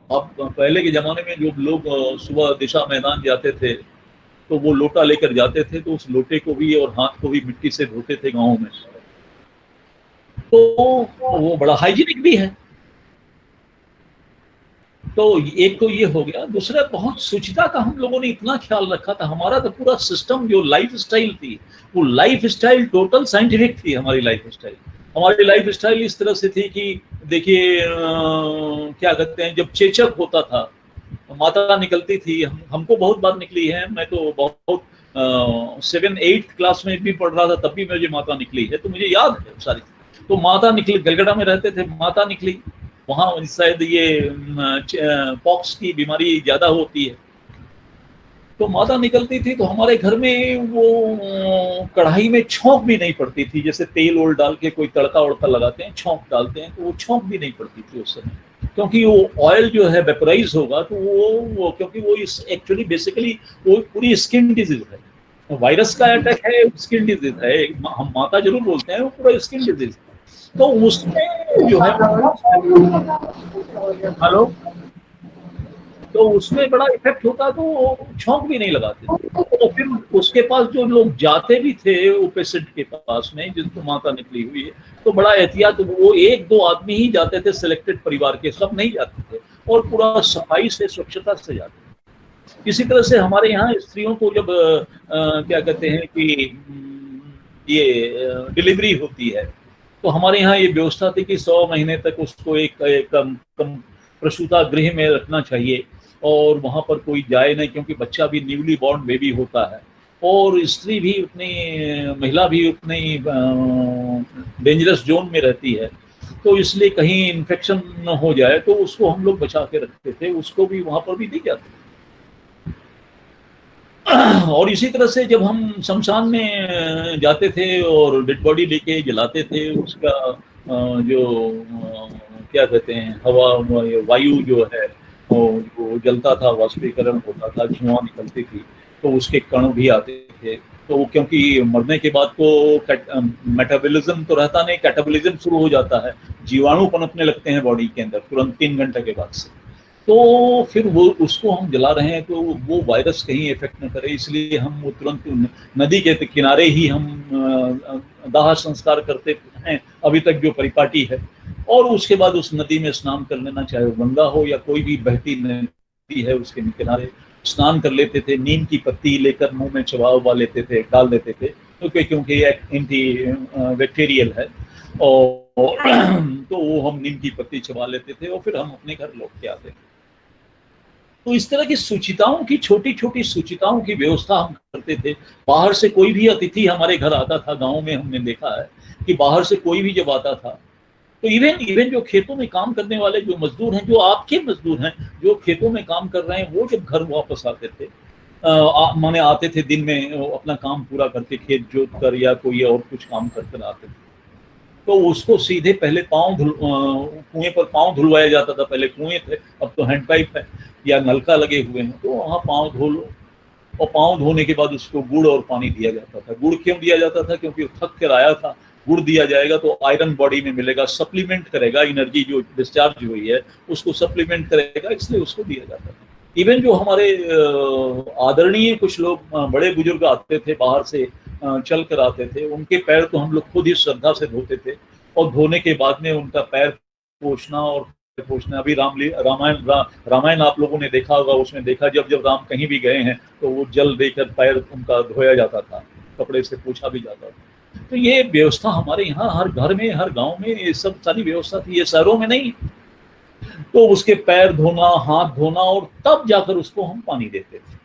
[SPEAKER 2] अब पहले के ज़माने में जो लोग सुबह दिशा मैदान जाते थे तो वो लोटा लेकर जाते थे, तो उस लोटे को भी और हाथ को भी मिट्टी से धोते थे गाँव में, तो वो बड़ा हाइजीनिक भी है। तो एक तो ये हो गया, दूसरा बहुत शुचिता का हम लोगों ने इतना ख्याल रखा था, हमारा तो पूरा सिस्टम जो लाइफ स्टाइल थी, वो लाइफ स्टाइल टोटल साइंटिफिक थी। हमारी लाइफ स्टाइल इस तरह से थी कि देखिए क्या कहते हैं, जब चेचक होता था माता निकलती थी, हमको बहुत बार निकली है, मैं तो बहुत 7-8 क्लास में भी पढ़ रहा था तब भी मुझे माता निकली है, तो मुझे याद है सारी। तो माता निकली, गलगड़ा में रहते थे, माता निकली, वहाँ शायद ये पॉक्स की बीमारी ज्यादा होती है, तो माता निकलती थी, तो हमारे घर में वो कढ़ाई में छौंक भी नहीं पड़ती थी, जैसे तेल ओल डाल के कोई तड़का वड़का लगाते हैं, छौंक डालते हैं, तो वो छौंक भी नहीं पड़ती थी उस समय। क्योंकि वो ऑयल जो है वेपराइज होगा तो वो क्योंकि वो इस एक्चुअली बेसिकली वो पूरी स्किन डिजीज है, वायरस का अटैक है, स्किन डिजीज है, हम माता जरूर बोलते हैं, वो पूरा स्किन डिजीज। तो उसमें जो है, हेलो, तो उसमें बड़ा इफेक्ट होता, तो वो छौंक भी नहीं लगाते थे। तो फिर उसके पास जो लोग जाते भी थे वो पेशेंट के पास में जिनको माता निकली हुई है, तो बड़ा एहतियात, वो एक दो आदमी ही जाते थे, सिलेक्टेड परिवार के, सब नहीं जाते थे, और पूरा सफाई से स्वच्छता से जाते थे। इसी तरह से हमारे यहाँ स्त्रियों को जब क्या कहते हैं कि ये डिलीवरी होती है, तो हमारे यहाँ ये व्यवस्था थी कि 100 महीने तक उसको एक कम प्रसूता गृह में रखना चाहिए, और वहां पर कोई जाए नहीं, क्योंकि बच्चा भी न्यूली बॉर्न बेबी होता है, और स्त्री भी उतनी, महिला भी उतनी डेंजरस जोन में रहती है, तो इसलिए कहीं इन्फेक्शन न हो जाए, तो उसको हम लोग बचा के रखते थे, उसको भी वहां पर भी दी जाती थी। और इसी तरह से जब हम शमशान में जाते थे और डेड बॉडी लेके जलाते थे, उसका जो क्या कहते हैं, हवा, वायु जो है वो जलता था, वाष्पीकरण होता था, धुआं निकलती थी, तो उसके कण भी आते थे। तो क्योंकि मरने के बाद तो मेटाबॉलिज्म तो रहता नहीं, कैटाबॉलिज्म शुरू हो जाता है, जीवाणु पनपने लगते हैं बॉडी के अंदर तुरंत 3 घंटे के बाद से। तो फिर वो उसको हम जला रहे हैं तो वो वायरस कहीं इफेक्ट न करे, इसलिए हम वो तुरंत नदी के किनारे ही हम दाह संस्कार करते हैं अभी तक जो परिपाटी है, और उसके बाद उस नदी में स्नान कर लेना, चाहे वो गंगा हो या कोई भी बहती नदी है, उसके किनारे स्नान कर लेते थे, नीम की पत्ती लेकर मुंह में चबा लेते थे, डाल देते थे, क्योंकि ये एंटी बैक्टीरियल है, और तो वो हम नीम की पत्ती चबा लेते थे, और फिर हम अपने घर लौट के आते थे। तो इस तरह की सूचिताओं की, छोटी छोटी सूचिताओं की व्यवस्था हम करते थे। बाहर से कोई भी अतिथि हमारे घर आता था, गांव में हमने देखा है कि बाहर से कोई भी जब आता था, तो इवन जो खेतों में काम करने वाले जो मजदूर हैं, जो आपके मजदूर हैं, जो खेतों में काम कर रहे हैं, वो जब घर वापस आते थे, माने आते थे दिन में अपना काम पूरा करके, खेत जोत कर या कोई और कुछ काम कर आते थे, तो उसको सीधे पहले कुएं पर पाँव धुलवाया जाता था। पहले कुएं थे, अब तो हैंडपाइप है या नलका लगे हुए हैं, तो वहाँ पाँव धो लो, और पाँव धोने के बाद उसको गुड़ और पानी दिया जाता था। गुड़ क्यों दिया जाता था? क्योंकि वो थक कर आया था, गुड़ दिया जाएगा तो आयरन बॉडी में मिलेगा, सप्लीमेंट करेगा, एनर्जी जो डिस्चार्ज हुई है उसको सप्लीमेंट करेगा, इसलिए उसको दिया जाता था। इवन जो हमारे आदरणीय कुछ लोग बड़े बुजुर्ग आते थे बाहर से, चल कर आते थे, उनके पैर तो हम लोग खुद ही श्रद्धा से धोते थे, और धोने के बाद में उनका पैर पोछना और पोछना। अभी रामायण आप लोगों ने देखा होगा, उसमें देखा जब जब राम कहीं भी गए हैं तो वो जल देकर पैर उनका धोया जाता था, कपड़े से पोछा भी जाता था। तो ये व्यवस्था हमारे यहाँ हर घर में, हर गांव में ये सब सारी व्यवस्था थी, ये शहरों में नहीं। तो उसके पैर धोना, हाथ धोना, और तब जाकर उसको हम पानी देते थे।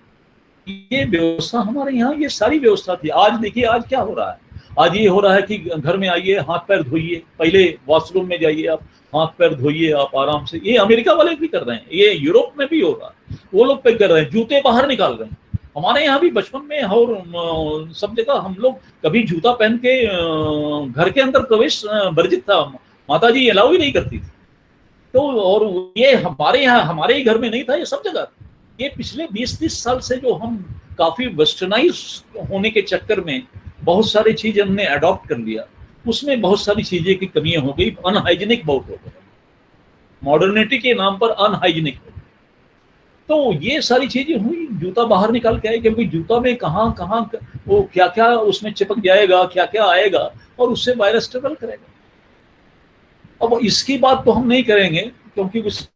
[SPEAKER 2] ये व्यवस्था हमारे यहाँ, ये सारी व्यवस्था थी। आज देखिए आज क्या हो रहा है, आज ये हो रहा है कि घर में आइए, हाथ पैर धोइए, पहले वॉशरूम में जाइए, आप हाथ पैर धोइए आप आराम से। ये अमेरिका वाले भी कर रहे हैं, ये यूरोप में भी हो रहा है, वो लोग पे कर रहे हैं, जूते बाहर निकाल रहे हैं। हमारे यहाँ भी बचपन में और सब जगह हम लोग कभी जूता पहन के घर के अंदर प्रवेश वर्जित था, माता जी अलाउ ही नहीं करती थी। तो और ये हमारे यहाँ, हमारे ही घर में नहीं था, ये सब जगह। ये पिछले 20-30 साल से जो हम काफी वेस्टर्नाइज होने के चक्कर में बहुत सारी चीजें हमने अडॉप्ट कर लिया, उसमें बहुत सारी चीजें की कमियां हो गई, अनहाइजीनिक बहुत हो गया, मॉडर्निटी के नाम पर अनहाइजीनिक हो गया। तो ये सारी चीजें हुई, जूता बाहर निकाल के आए, क्योंकि जूता में कहाँ कहाँ वो क्या क्या उसमें चिपक जाएगा, क्या क्या आएगा, और उससे वायरस ट्रेवल करेगा। अब इसकी बात तो हम नहीं करेंगे, क्योंकि उस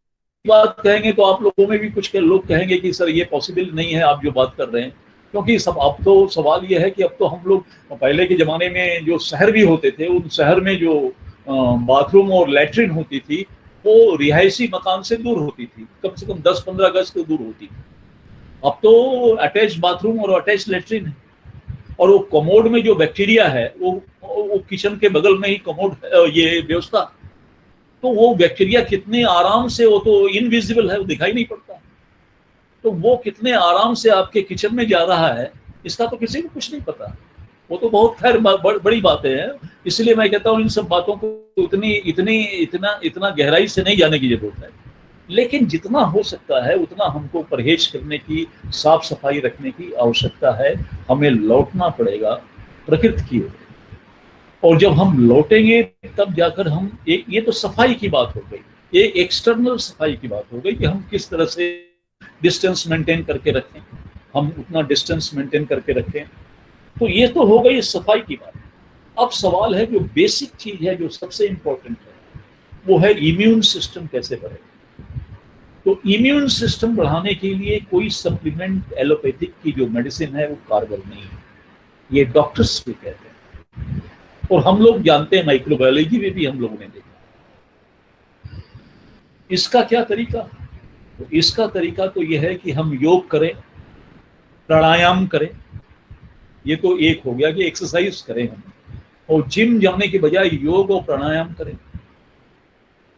[SPEAKER 2] बात कहेंगे तो आप लोगों में भी कुछ लोग कहेंगे कि सर ये पॉसिबल नहीं है आप जो बात कर रहे हैं, क्योंकि सब अब तो सवाल ये है कि अब तो हम लोग, पहले के ज़माने में जो शहर भी होते थे, उन शहर में जो बाथरूम और लैट्रिन होती थी वो रिहायशी मकान से दूर होती थी, कम से कम 10-15 गज से दूर होती थी। अब तो अटैच बाथरूम और अटैच लैट्रिन है, और वो कमोड में जो बैक्टीरिया है वो किचन के बगल में ही कमोड, ये व्यवस्था, तो वो बैक्टीरिया कितने आराम से, वो तो इनविजिबल है, वो दिखाई नहीं पड़ता, तो वो कितने आराम से आपके किचन में जा रहा है, इसका तो किसी को कुछ नहीं पता। वो तो बहुत खैर बड़ी बातें हैं, इसलिए मैं कहता हूँ इन सब बातों को इतना गहराई से नहीं जाने की जरूरत है, लेकिन जितना हो सकता है उतना हमको परहेज करने की, साफ सफाई रखने की आवश्यकता है। हमें लौटना पड़ेगा प्रकृति की ओर, और जब हम लौटेंगे तब जाकर हम ये तो सफाई की बात हो गई, ये एक्सटर्नल सफाई की बात हो गई कि हम किस तरह से डिस्टेंस मेंटेन करके रखें, हम उतना डिस्टेंस मेंटेन करके रखें। तो ये तो हो गई सफाई की बात। अब सवाल है, जो बेसिक चीज है, जो सबसे इंपॉर्टेंट है, वो है इम्यून सिस्टम कैसे बढ़ेगा। तो इम्यून सिस्टम बढ़ाने के लिए कोई सप्लीमेंट एलोपैथिक की जो मेडिसिन है वो कारगर नहीं है, ये डॉक्टर्स भी कहते हैं, और हम लोग जानते हैं, माइक्रोबायोलॉजी में भी हम लोगों ने देखा। इसका क्या तरीका? तो इसका तरीका तो यह है कि हम योग करें, प्राणायाम करें। ये तो एक हो गया कि एक्सरसाइज करें हम, और जिम जाने के बजाय योग और प्राणायाम करें।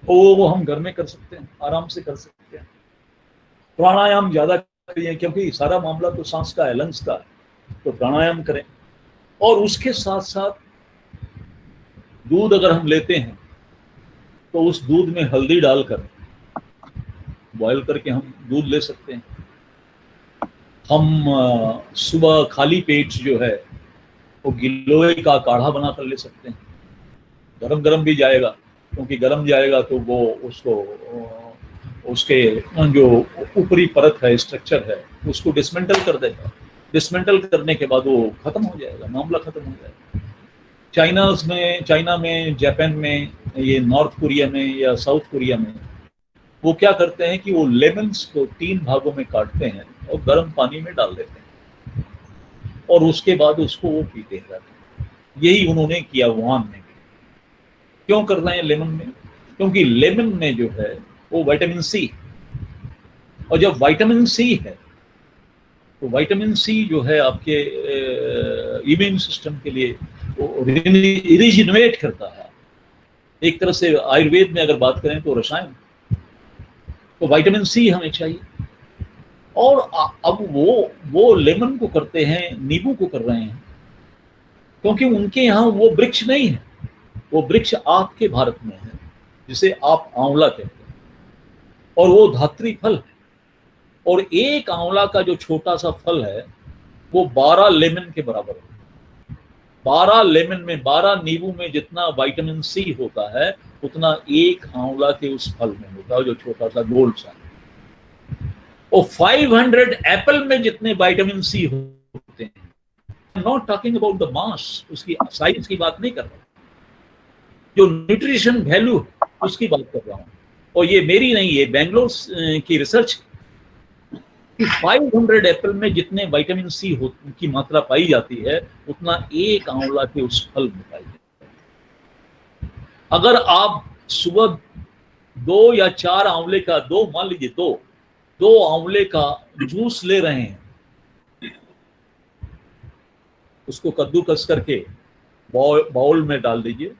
[SPEAKER 2] वो हम घर में कर सकते हैं, आराम से कर सकते हैं। प्राणायाम ज्यादा करिए, क्योंकि सारा मामला तो सांस का है, लंग्स का है, तो प्राणायाम करें। और उसके साथ साथ दूध अगर हम लेते हैं तो उस दूध में हल्दी डालकर बॉयल करके हम दूध ले सकते हैं। हम सुबह खाली पेट जो है वो गिलोय का काढ़ा बना कर ले सकते हैं। गरम गरम भी जाएगा, क्योंकि गरम जाएगा तो वो उसके जो ऊपरी परत है, स्ट्रक्चर है, उसको डिसमेंटल कर देगा। डिसमेंटल करने के बाद वो खत्म हो जाएगा, मामला खत्म हो जाएगा। चाइना में, जापान में, ये नॉर्थ कोरिया में या साउथ कोरिया में वो क्या करते हैं कि वो लेमन्स को 3 भागों में काटते हैं और गर्म पानी में डाल देते हैं, और उसके बाद उसको वो पीते हैं। यही उन्होंने किया वुहान में। क्यों कर रहे हैं लेमन में? क्योंकि लेमन में जो है वो विटामिन सी, और जब विटामिन सी है तो विटामिन सी जो है आपके इम्यून सिस्टम के लिए रिजिनवेट करता है। एक तरह से आयुर्वेद में अगर बात करें तो रसायन, तो विटामिन सी हमें चाहिए। और अब वो लेमन को करते हैं, नींबू को कर रहे हैं, क्योंकि उनके यहाँ वो वृक्ष नहीं है। वो वृक्ष आपके भारत में है, जिसे आप आंवला कहते हैं, और वो धात्री फल है। और एक आंवला का जो छोटा सा फल है वो 12 लेमन के बराबर है। 12 लेमन में, 12 नींबू में जितना विटामिन सी होता है उतना एक आंवला के उस फल में होता है, जो छोटा सा गोल सा। और 500 एप्पल में जितने विटामिन सी होते हैं। Not talking about the mass, उसकी साइज की बात नहीं कर रहा, जो न्यूट्रिशन वैल्यू उसकी बात कर रहा हूं। और ये मेरी नहीं, ये बेंगलोर की रिसर्च, 500 एप्पल में जितने विटामिन सी की मात्रा पाई जाती है उतना एक आंवला के उस फल में पाई जाती है। अगर आप सुबह 2 या 4 आंवले का, मान लीजिए 2 आंवले का जूस ले रहे हैं, उसको कद्दूकस करके बाउल में डाल दीजिए,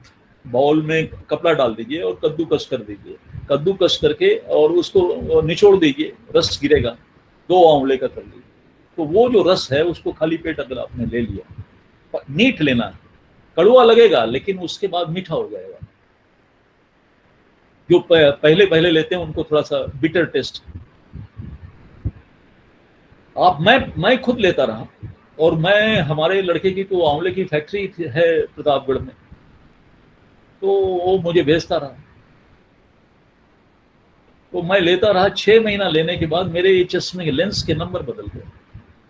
[SPEAKER 2] बाउल में कपड़ा डाल दीजिए और कद्दूकस कर दीजिए। कद्दूकस करके और उसको निचोड़ दीजिए, रस गिरेगा। 2 आंवले का कर लीजिए, तो वो जो रस है उसको खाली पेट अगर आपने ले लिया, मीठ लेना है, कड़वा लगेगा लेकिन उसके बाद मीठा हो जाएगा। जो पहले लेते हैं उनको थोड़ा सा बिटर टेस्ट। मैं खुद लेता रहा, और मैं, हमारे लड़के की तो आंवले की फैक्ट्री है प्रतापगढ़ में, तो वो मुझे भेजता रहा, तो मैं लेता रहा। 6 महीना लेने के बाद मेरे चश्मे के लेंस के नंबर बदल गए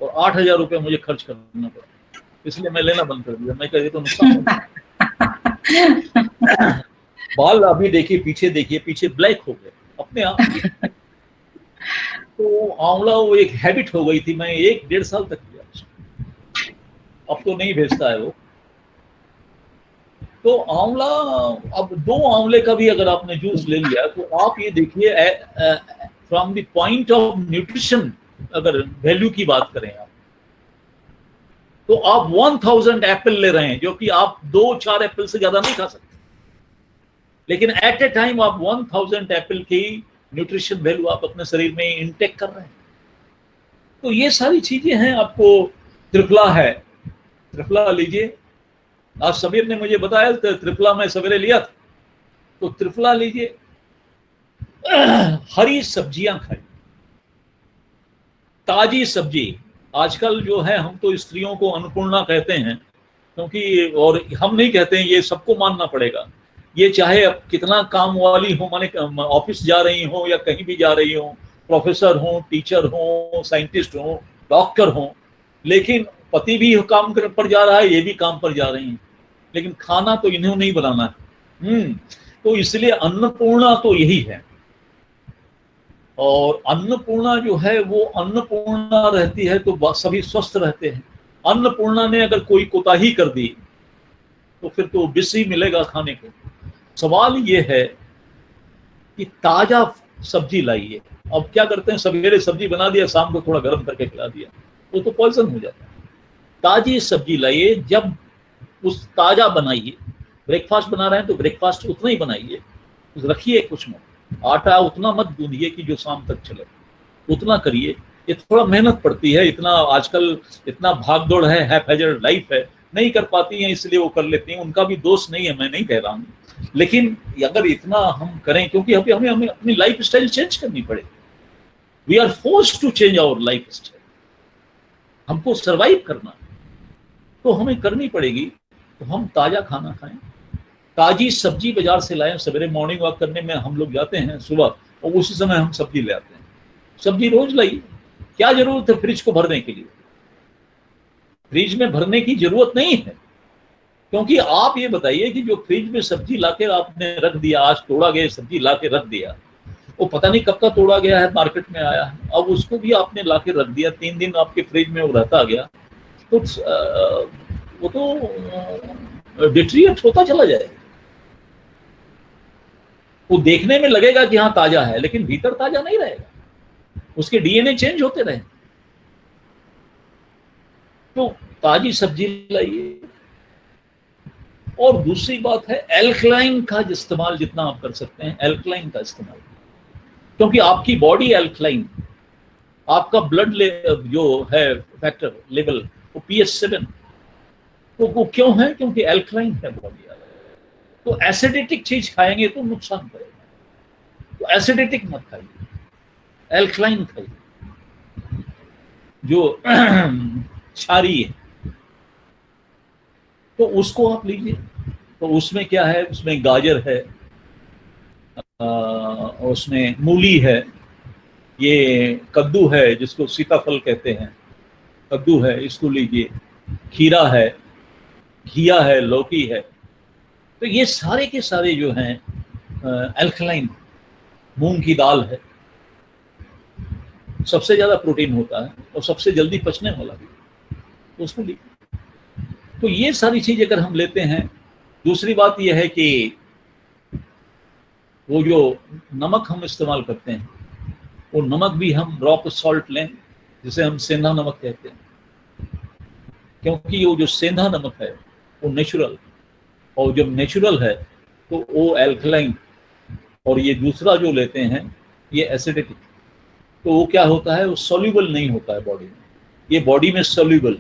[SPEAKER 2] और 8,000 रुपये मुझे खर्च करना पड़ा, इसलिए मैं लेना बंद कर दिया। मैं कह तो नुकसान बाल अभी देखिए, पीछे ब्लैक हो गए अपने आप। तो आंवला वो एक हैबिट हो गई थी, मैं 1-1.5 साल तक किया, अब तो नहीं भेजता है वो। तो आंवला, अब 2 आंवले का भी अगर आपने जूस ले लिया तो आप ये देखिए, from the point of nutrition अगर वैल्यू की बात करें आप, तो आप 1000 एप्पल ले रहे हैं, जो कि आप 2-4 एप्पल से ज्यादा नहीं खा सकते, लेकिन एट ए टाइम आप 1000 एप्पल की न्यूट्रिशन वैल्यू आप अपने शरीर में इंटेक कर रहे हैं। तो ये सारी चीजें हैं। आपको त्रिफला है, त्रिफला लीजिए, आज समीर ने मुझे बताया त्रिफला में सवेरे लिया था, तो त्रिफला लीजिए, हरी सब्जियां खाइए, ताजी सब्जी। आजकल जो है, हम तो स्त्रियों को अन्नपूर्णा कहते हैं, क्योंकि, और हम नहीं कहते हैं, ये सबको मानना पड़ेगा। ये चाहे अब कितना काम वाली हो, माने ऑफिस जा रही हो या कहीं भी जा रही हो, प्रोफेसर हो, टीचर हो, साइंटिस्ट हो, डॉक्टर हो, लेकिन पति भी काम पर जा रहा है, ये भी काम पर जा रही हैं, लेकिन खाना तो इन्हें नहीं बनाना है। तो इसलिए अन्नपूर्णा तो यही है। और अन्नपूर्णा जो है वो अन्नपूर्णा रहती है तो सभी स्वस्थ रहते हैं। अन्नपूर्णा ने अगर कोई कोताही कर दी तो फिर तो विष ही मिलेगा खाने को। सवाल ये है कि ताजा सब्जी लाइए। अब क्या करते हैं, सवेरे सब्जी बना दिया, शाम को थोड़ा गर्म करके खिला दिया, वो तो पॉइजन हो जाता है। ताजी सब्जी लाइए, जब उस ताजा बनाइए। ब्रेकफास्ट बना रहे हैं तो ब्रेकफास्ट उतना ही बनाइए, रखिए कुछ मत, आटा उतना मत गूंदिए कि जो शाम तक चले, उतना करिए। ये थोड़ा मेहनत पड़ती है, इतना आजकल इतना भाग दौड़ है, हैजर्ड लाइफ है, नहीं कर पाती हैं, इसलिए वो कर लेती हैं। उनका भी दोष नहीं है, मैं नहीं कह रहा हूँ, लेकिन अगर इतना हम करें, क्योंकि हमें अपनी लाइफ स्टाइल चेंज करनी पड़ेगी। We are forced to change our life style. हमको सर्वाइव करना तो हमें करनी पड़ेगी। तो हम ताजा खाना खाएं, ताजी सब्जी बाजार से लाएं। सवेरे मॉर्निंग वॉक करने में हम लोग जाते हैं सुबह, और उसी समय हम सब्जी ले आते हैं। सब्जी रोज लाइए। क्या जरूरत है फ्रिज को भरने के लिए? फ्रिज में भरने की जरूरत नहीं है, क्योंकि आप ये बताइए कि जो फ्रिज में सब्जी लाके आपने रख दिया, आज तोड़ा गया सब्जी लाके रख दिया, वो पता नहीं कब का तोड़ा गया है, मार्केट में आया है, अब उसको भी आपने लाके रख दिया, 3 दिन आपके फ्रिज में वो रहता गया, तो वो तो डिट्रिएट होता चला जाएगा। वो देखने में लगेगा कि हाँ ताजा है, लेकिन भीतर ताजा नहीं रहेगा, उसके डीएनए चेंज होते रहे। तो ताजी सब्जी लाइए। और दूसरी बात है, एल्कलाइन का इस्तेमाल जितना आप कर सकते हैं, एल्कलाइन का इस्तेमाल, क्योंकि आपकी बॉडी एल्कलाइन, आपका ब्लड जो है फैक्टर लेवल वो pH 7, तो वो क्यों है? क्योंकि एल्कलाइन है बॉडी। तो एसिडिटिक चीज खाएंगे तो नुकसान करेगा, तो एसिडिटिक मत खाइए, एल्कलाइन खाइए, जो क्षारीय है, तो उसको आप लीजिए। तो उसमें क्या है, उसमें गाजर है, उसमें मूली है, ये कद्दू है जिसको सीताफल कहते हैं, कद्दू है, इसको लीजिए, खीरा है, घिया है, लौकी है। तो ये सारे के सारे जो हैं एल्कलाइन। मूंग की दाल है, सबसे ज्यादा प्रोटीन होता है और सबसे जल्दी पचने वाला भी, तो उसको लीजिए। तो ये सारी चीज अगर हम लेते हैं। दूसरी बात यह है कि वो जो नमक हम इस्तेमाल करते हैं, वो नमक भी हम रॉक सॉल्ट लें, जिसे हम सेंधा नमक कहते हैं, क्योंकि वो जो सेंधा नमक है वो नेचुरल, और जब नेचुरल है तो वो एल्कलाइन, और ये दूसरा जो लेते हैं ये एसिडिटिक। तो वो क्या होता है, वो सॉल्युबल नहीं होता है बॉडी में, ये बॉडी में सॉल्युबल,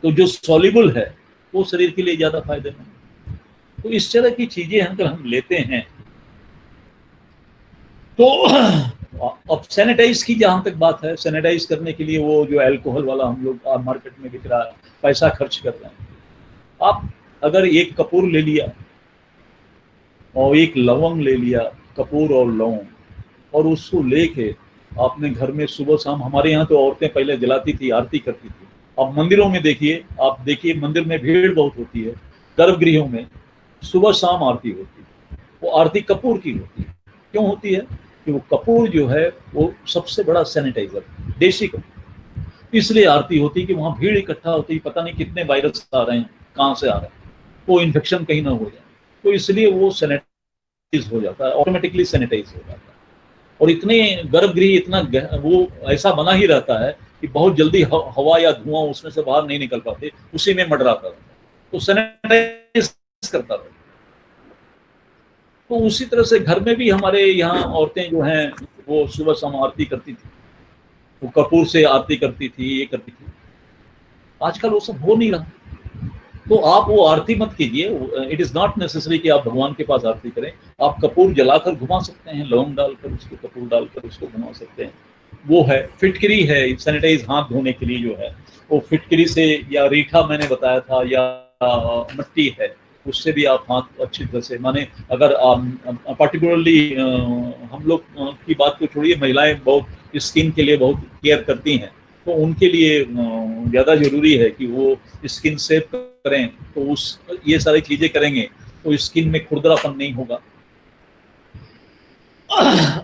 [SPEAKER 2] तो जो सॉल्युबल है वो शरीर के लिए ज्यादा फायदेमंद। तो इस तरह की चीजें अगर हम लेते हैं तो अब सैनिटाइज की जहां तक बात है, सैनिटाइज करने के लिए वो जो अल्कोहल वाला हम लोग मार्केट में बिक रहा है, पैसा खर्च कर रहे हैं। आप अगर एक कपूर ले लिया और एक लवंग ले लिया, कपूर और लौंग, और उसको लेके आपने घर में सुबह शाम, हमारे यहाँ तो औरतें पहले जलाती थी, आरती करती थी। अब मंदिरों में देखिए, आप देखिए मंदिर में भीड़ बहुत होती है, गर्भगृहों में सुबह शाम आरती होती है। वो आरती कपूर की होती है। क्यों होती है? कि वो कपूर जो है वो सबसे बड़ा सैनिटाइजर, देसी कपूर, इसलिए आरती होती है कि वहाँ भीड़ इकट्ठा होती है, पता नहीं कितने वायरस आ रहे हैं, कहाँ से आ रहे हैं, वो इन्फेक्शन कहीं ना हो जाए, तो इसलिए वो सैनिटाइज हो जाता है, ऑटोमेटिकली सैनिटाइज हो जाता है। और इतने गर्भगृह इतना वो ऐसा बना ही रहता है कि बहुत जल्दी हवा या धुआं उसमें से बाहर नहीं निकल पाते, उसी में मडराता रहता है, तो सैनिटाइज करता रहता है। तो उसी तरह से घर में भी हमारे यहाँ औरतें जो हैं वो सुबह शाम आरती करती थी, वो कपूर से आरती करती थी, ये करती थी। आजकल वो सब हो नहीं रहा। तो आप वो आरती मत कीजिए। इट इज नॉट नेसेसरी कि आप भगवान के पास आरती करें। आप कपूर जलाकर घुमा सकते हैं, लौंग डालकर उसको, कपूर डालकर उसको घुमा सकते हैं। वो है फिटकरी है, सैनिटाइज हाथ धोने के लिए जो है वो फिटकरी से, या रीठा मैंने बताया था, या मट्टी है, उससे भी आप हाथ अच्छी तरह से, माने अगर पर्टिकुलरली हम लोग की बात को छोड़िए, महिलाएं बहुत स्किन के लिए बहुत केयर करती हैं, तो उनके लिए ज़्यादा जरूरी है कि वो स्किन सेव करें। तो उस ये सारी चीज़ें करेंगे तो स्किन में खुरदरापन नहीं होगा।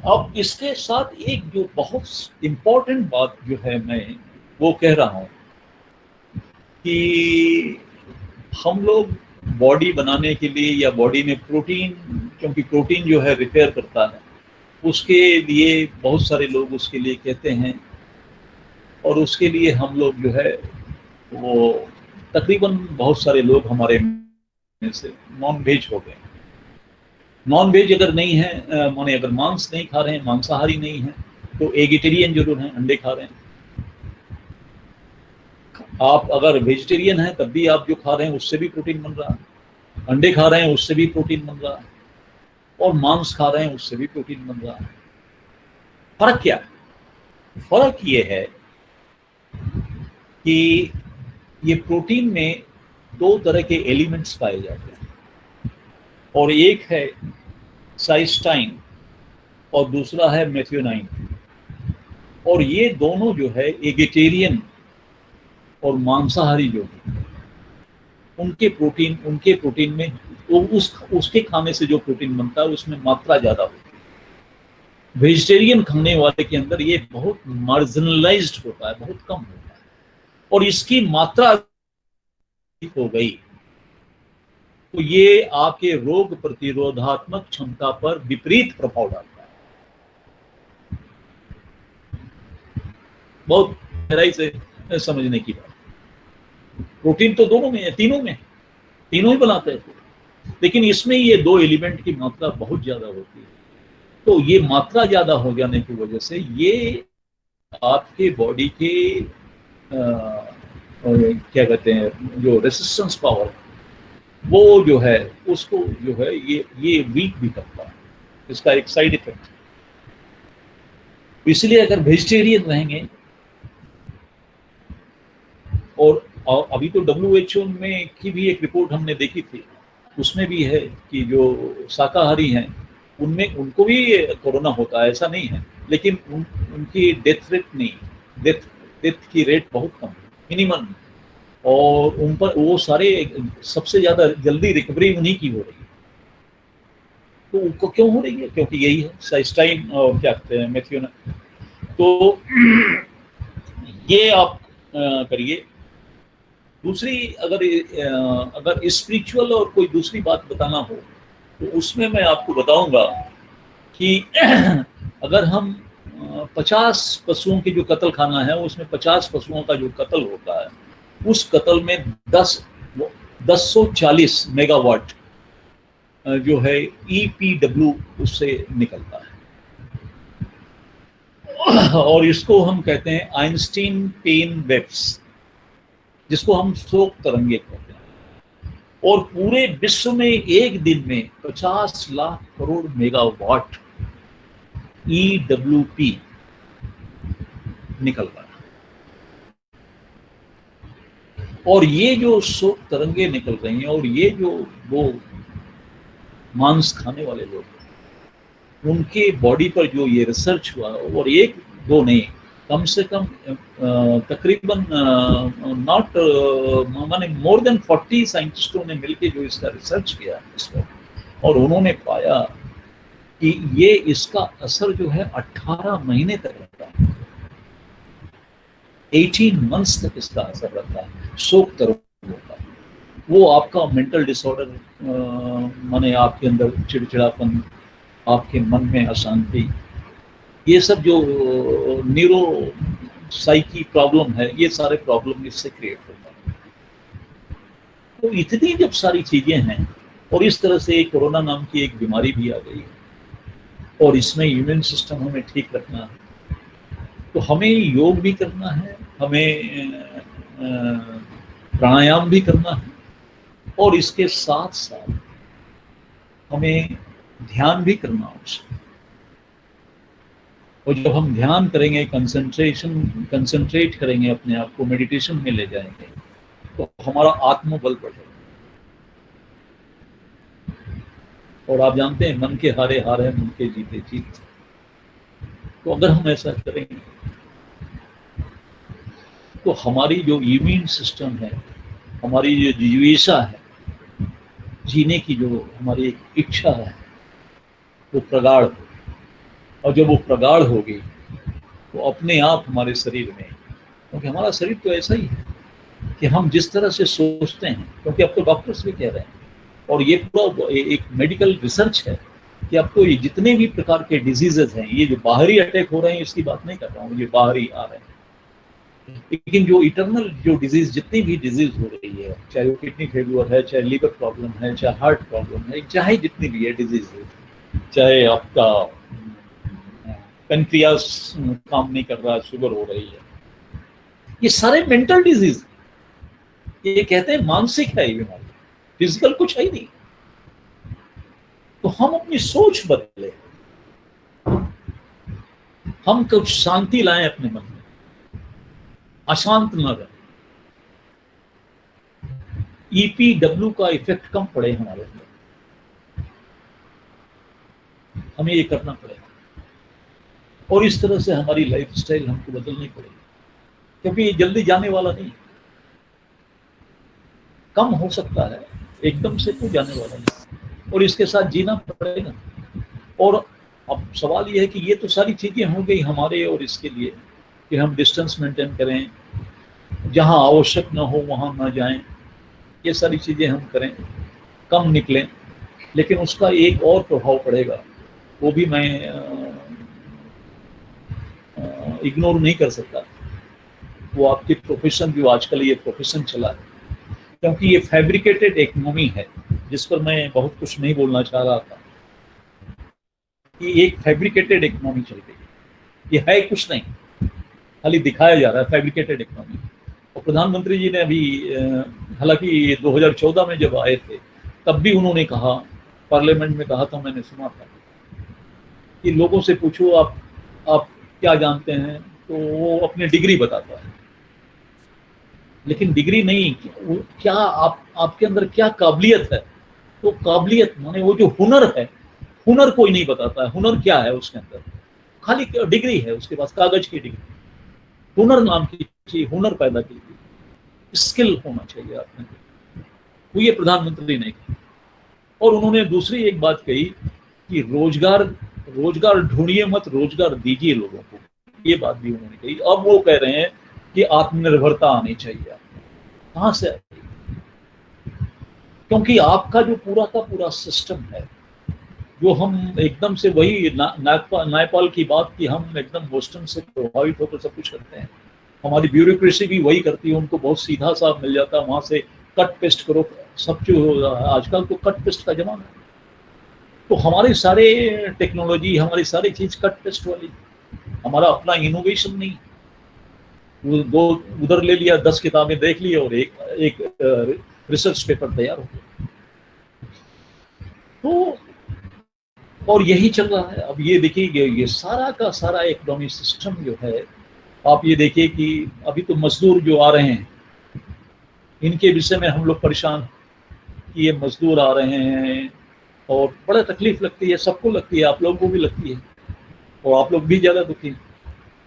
[SPEAKER 2] अब इसके साथ एक जो बहुत इम्पोर्टेंट बात जो है, मैं वो कह रहा हूँ कि हम लोग बॉडी बनाने के लिए, या बॉडी में प्रोटीन, क्योंकि प्रोटीन जो है रिपेयर करता है, उसके लिए बहुत सारे लोग उसके लिए कहते हैं, और उसके लिए हम लोग जो है वो तकरीबन बहुत सारे लोग हमारे में से नॉन वेज हो गए। नॉन वेज अगर नहीं है, माने अगर मांस नहीं खा रहे हैं, मांसाहारी नहीं है, तो एगिटेरियन जरूर हैं, अंडे खा रहे हैं। आप अगर वेजिटेरियन हैं तब भी आप जो खा रहे हैं उससे भी प्रोटीन बन रहा है, अंडे खा रहे हैं उससे भी प्रोटीन बन रहा है, और मांस खा रहे हैं उससे भी प्रोटीन बन रहा है। फर्क क्या है? फर्क ये है कि ये प्रोटीन में दो तरह के एलिमेंट्स पाए जाते हैं, और एक है साइस्टाइन और दूसरा है मेथियोनाइन। और ये दोनों जो है एगिटेरियन और मांसाहारी जो है उनके प्रोटीन में वो उसके खाने से जो प्रोटीन बनता है उसमें मात्रा ज्यादा होती है। वेजिटेरियन खाने वाले के अंदर ये बहुत मार्जिनलाइज्ड होता है, बहुत कम होता है, और इसकी मात्रा हो गई तो ये आपके रोग प्रतिरोधात्मक क्षमता पर विपरीत प्रभाव डालता है। बहुत गहराई से समझने की बात। प्रोटीन तो दोनों में है, तीनों ही बनाते हैं, लेकिन इसमें ये दो एलिमेंट की मात्रा बहुत ज्यादा होती है। तो ये मात्रा ज्यादा हो जाने की वजह से ये आपके बॉडी के क्या कहते हैं, जो रेसिस्टेंस पावर वो जो है उसको जो है ये वीक भी करता है। इसका एक साइड इफेक्ट। इसलिए अगर वेजिटेरियन रहेंगे, और अभी तो WHO में की भी एक रिपोर्ट हमने देखी थी, उसमें भी है कि जो शाकाहारी हैं उनमें उनको भी कोरोना होता है, ऐसा नहीं है, लेकिन उनकी डेथ रेट नहीं, डेथ की रेट बहुत कम, मिनिमम, और उन पर वो सारे सबसे ज्यादा जल्दी रिकवरी उन्हीं की हो रही है। तो उनको क्यों हो रही है? क्योंकि यही है साइस्टाइन और क्या कहते हैं, मेथियोनाइन। तो ये आप करिए। दूसरी अगर स्पिरिचुअल और कोई दूसरी बात बताना हो तो उसमें मैं आपको बताऊंगा कि अगर हम 50 पशुओं की जो कत्ल खाना है उसमें 50 पशुओं का जो कत्ल होता है, उस कत्ल में 1040 मेगावाट जो है EPW उससे निकलता है, और इसको हम कहते हैं आइंस्टीन पेन वेव्स, जिसको हम शोक तरंगे कहते हैं। और पूरे विश्व में एक दिन में 50 लाख करोड़ मेगावाट EWP निकल रहा है। और ये जो शोक तरंगे निकल रही हैं, और ये जो वो मांस खाने वाले लोग, उनके बॉडी पर जो ये रिसर्च हुआ, और एक दो नहीं, कम से कम तकरीबन नॉट माने मोर देन 40 साइंटिस्टों ने मिलकर जो इसका रिसर्च किया इस पर, और उन्होंने पाया कि ये इसका असर जो है 18 महीने तक रहता है, 18 मंथ्स तक इसका असर रहता है शोक तरंगों का। वो आपका मेंटल डिसऑर्डर, माने आपके अंदर चिड़चिड़ापन, आपके मन में अशांति, ये सब जो न्यूरो साइकी प्रॉब्लम है, ये सारे प्रॉब्लम इससे क्रिएट होता है। तो इतनी जब सारी चीजें हैं, और इस तरह से कोरोना नाम की एक बीमारी भी आ गई है, और इसमें इम्यून सिस्टम हमें ठीक रखना है, तो हमें योग भी करना है, हमें प्राणायाम भी करना है, और इसके साथ साथ हमें ध्यान भी करना आवश्यक है। और जब हम ध्यान करेंगे, कंसंट्रेट करेंगे, अपने आप को मेडिटेशन में ले जाएंगे, तो हमारा आत्मबल बढ़ेगा। और आप जानते हैं, मन के हारे हार है, मन के जीते जीत। तो अगर हम ऐसा करेंगे तो हमारी जो इम्यून सिस्टम है, हमारी जो जिज्ञासा है, जीने की जो हमारी एक इच्छा है, वो प्रगाढ़ हो। और जब वो प्रगाढ़ होगी तो अपने आप हमारे शरीर में, क्योंकि हमारा शरीर तो ऐसा ही है कि हम जिस तरह से सोचते हैं, क्योंकि अब तो डॉक्टर्स भी कह रहे हैं, और ये पूरा एक मेडिकल रिसर्च है कि आपको ये जितने भी प्रकार के डिजीजेज हैं, ये जो बाहरी अटैक हो रहे हैं इसकी बात नहीं कर रहा हूँ, ये बाहरी आ रहे हैं, लेकिन जो इटरनल जो डिजीज, जितनी भी डिजीज हो रही है, चाहे वो किडनी फेल्यूर है, चाहे लीवर प्रॉब्लम है, चाहे हार्ट प्रॉब्लम है, चाहे जितनी भी है डिजीज है, चाहे आपका पेनक्रियास काम नहीं कर रहा है, शुगर हो रही है, ये सारे मेंटल डिजीज। ये कहते हैं मानसिक है ये बीमारी, फिजिकल कुछ है ही नहीं। तो हम अपनी सोच बदले, हम कुछ शांति लाएं अपने मन में, अशांत न रहे, EPW का इफेक्ट कम पड़े हमारे अंदर, हमें ये करना पड़ेगा। और इस तरह से हमारी लाइफ स्टाइल हमको बदलनी पड़ेगी, क्योंकि ये जल्दी जाने वाला नहीं, कम हो सकता है, एकदम से तो जाने वाला नहीं, और इसके साथ जीना पड़ेगा। और अब सवाल ये है कि ये तो सारी चीजें हो गई हमारे और इसके लिए कि हम डिस्टेंस मेंटेन करें, जहां आवश्यक ना हो वहां ना जाएं, ये सारी चीजें हम करें, कम निकलें। लेकिन उसका एक और प्रभाव पड़ेगा, वो भी मैं इग्नोर नहीं कर सकता, वो आपकी प्रोफेशन, जो आजकल ये प्रोफेशन चला है, क्योंकि ये फैब्रिकेटेड इकोनॉमी है, जिस पर मैं बहुत कुछ नहीं बोलना चाह रहा था, कि एक फैब्रिकेटेड इकोनॉमी चल रही है, ये है कुछ नहीं, खाली दिखाया जा रहा है फैब्रिकेटेड इकोनॉमी। और प्रधानमंत्री जी ने अभी, हालांकि 2014 में जब आए थे तब भी उन्होंने कहा, पार्लियामेंट में कहा था, मैंने सुना था कि लोगों से पूछो आप क्या जानते हैं, तो वो अपनी डिग्री बताता है, लेकिन डिग्री नहीं, क्या आपके अंदर क्या काबिलियत है। तो काबिलियत माने वो जो हुनर है, हुनर कोई नहीं बताता है, हुनर क्या है उसके अंदर, खाली डिग्री है उसके पास, कागज की डिग्री। हुनर नाम की चीज, हुनर पैदा कीजिए, स्किल होना चाहिए आपने, वो ये प्रधानमंत्री ने कहा। और उन्होंने दूसरी एक बात कही कि रोजगार ढूंढिए मत, रोजगार दीजिए लोगों को, ये बात भी उन्होंने कही। अब वो कह रहे हैं कि आत्मनिर्भरता आनी चाहिए। कहां से आएगी? क्योंकि आपका जो पूरा का पूरा सिस्टम है, जो हम एकदम से वही नेपाल की बात की, हम एकदम वेस्टर्न से प्रभावित होकर सब कुछ करते हैं, हमारी ब्यूरोक्रेसी भी वही करती है, उनको बहुत सीधा सा मिल जाता है, वहां से कट पेस्ट करो सब जो, आजकल तो कट पेस्ट का जमाना है। तो हमारे सारे टेक्नोलॉजी, हमारी सारी चीज कट पेस्ट वाली, हमारा अपना इनोवेशन नहीं। वो दो उधर ले लिया, 10 किताबें देख ली और एक रिसर्च पेपर तैयार हो गया। तो और यही चल रहा है। अब ये देखिए, ये सारा का सारा इकोनॉमी सिस्टम जो है, आप ये देखिए कि अभी तो मजदूर जो आ रहे हैं, इनके विषय में हम लोग परेशान कि ये मजदूर आ रहे हैं और बड़ा तकलीफ लगती है, सबको लगती है, आप लोगों को भी लगती है, और आप लोग भी ज़्यादा दुखी हैं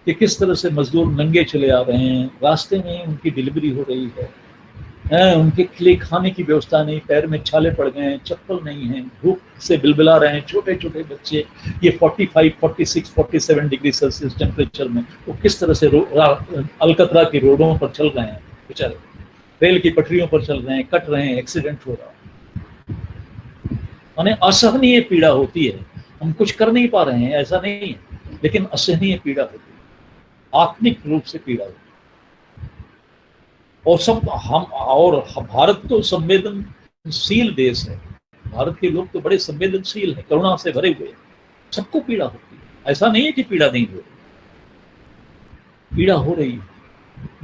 [SPEAKER 2] कि किस तरह से मजदूर नंगे चले आ रहे हैं, रास्ते में उनकी डिलीवरी हो रही है, उनके लिए खाने की व्यवस्था नहीं, पैर में छाले पड़ गए हैं, चप्पल नहीं है, धूप से बिलबिला रहे हैं छोटे छोटे बच्चे, ये 45, 46, 47 डिग्री सेल्सियस टेम्परेचर में वो किस तरह से अलकतरा की रोडों पर चल रहे हैं बेचारे, रेल की पटरियों पर चल रहे हैं, कट रहे हैं, एक्सीडेंट हो रहा है। माने असहनीय पीड़ा होती है। हम कुछ कर नहीं पा रहे हैं ऐसा नहीं है, लेकिन असहनीय पीड़ा होती है, आत्मिक रूप से पीड़ा होती है। और सब हम, और भारत तो संवेदनशील देश है, भारत के लोग तो बड़े संवेदनशील है, करुणा से भरे हुए, सबको पीड़ा होती है, ऐसा नहीं है कि पीड़ा नहीं हो रही, पीड़ा हो रही है।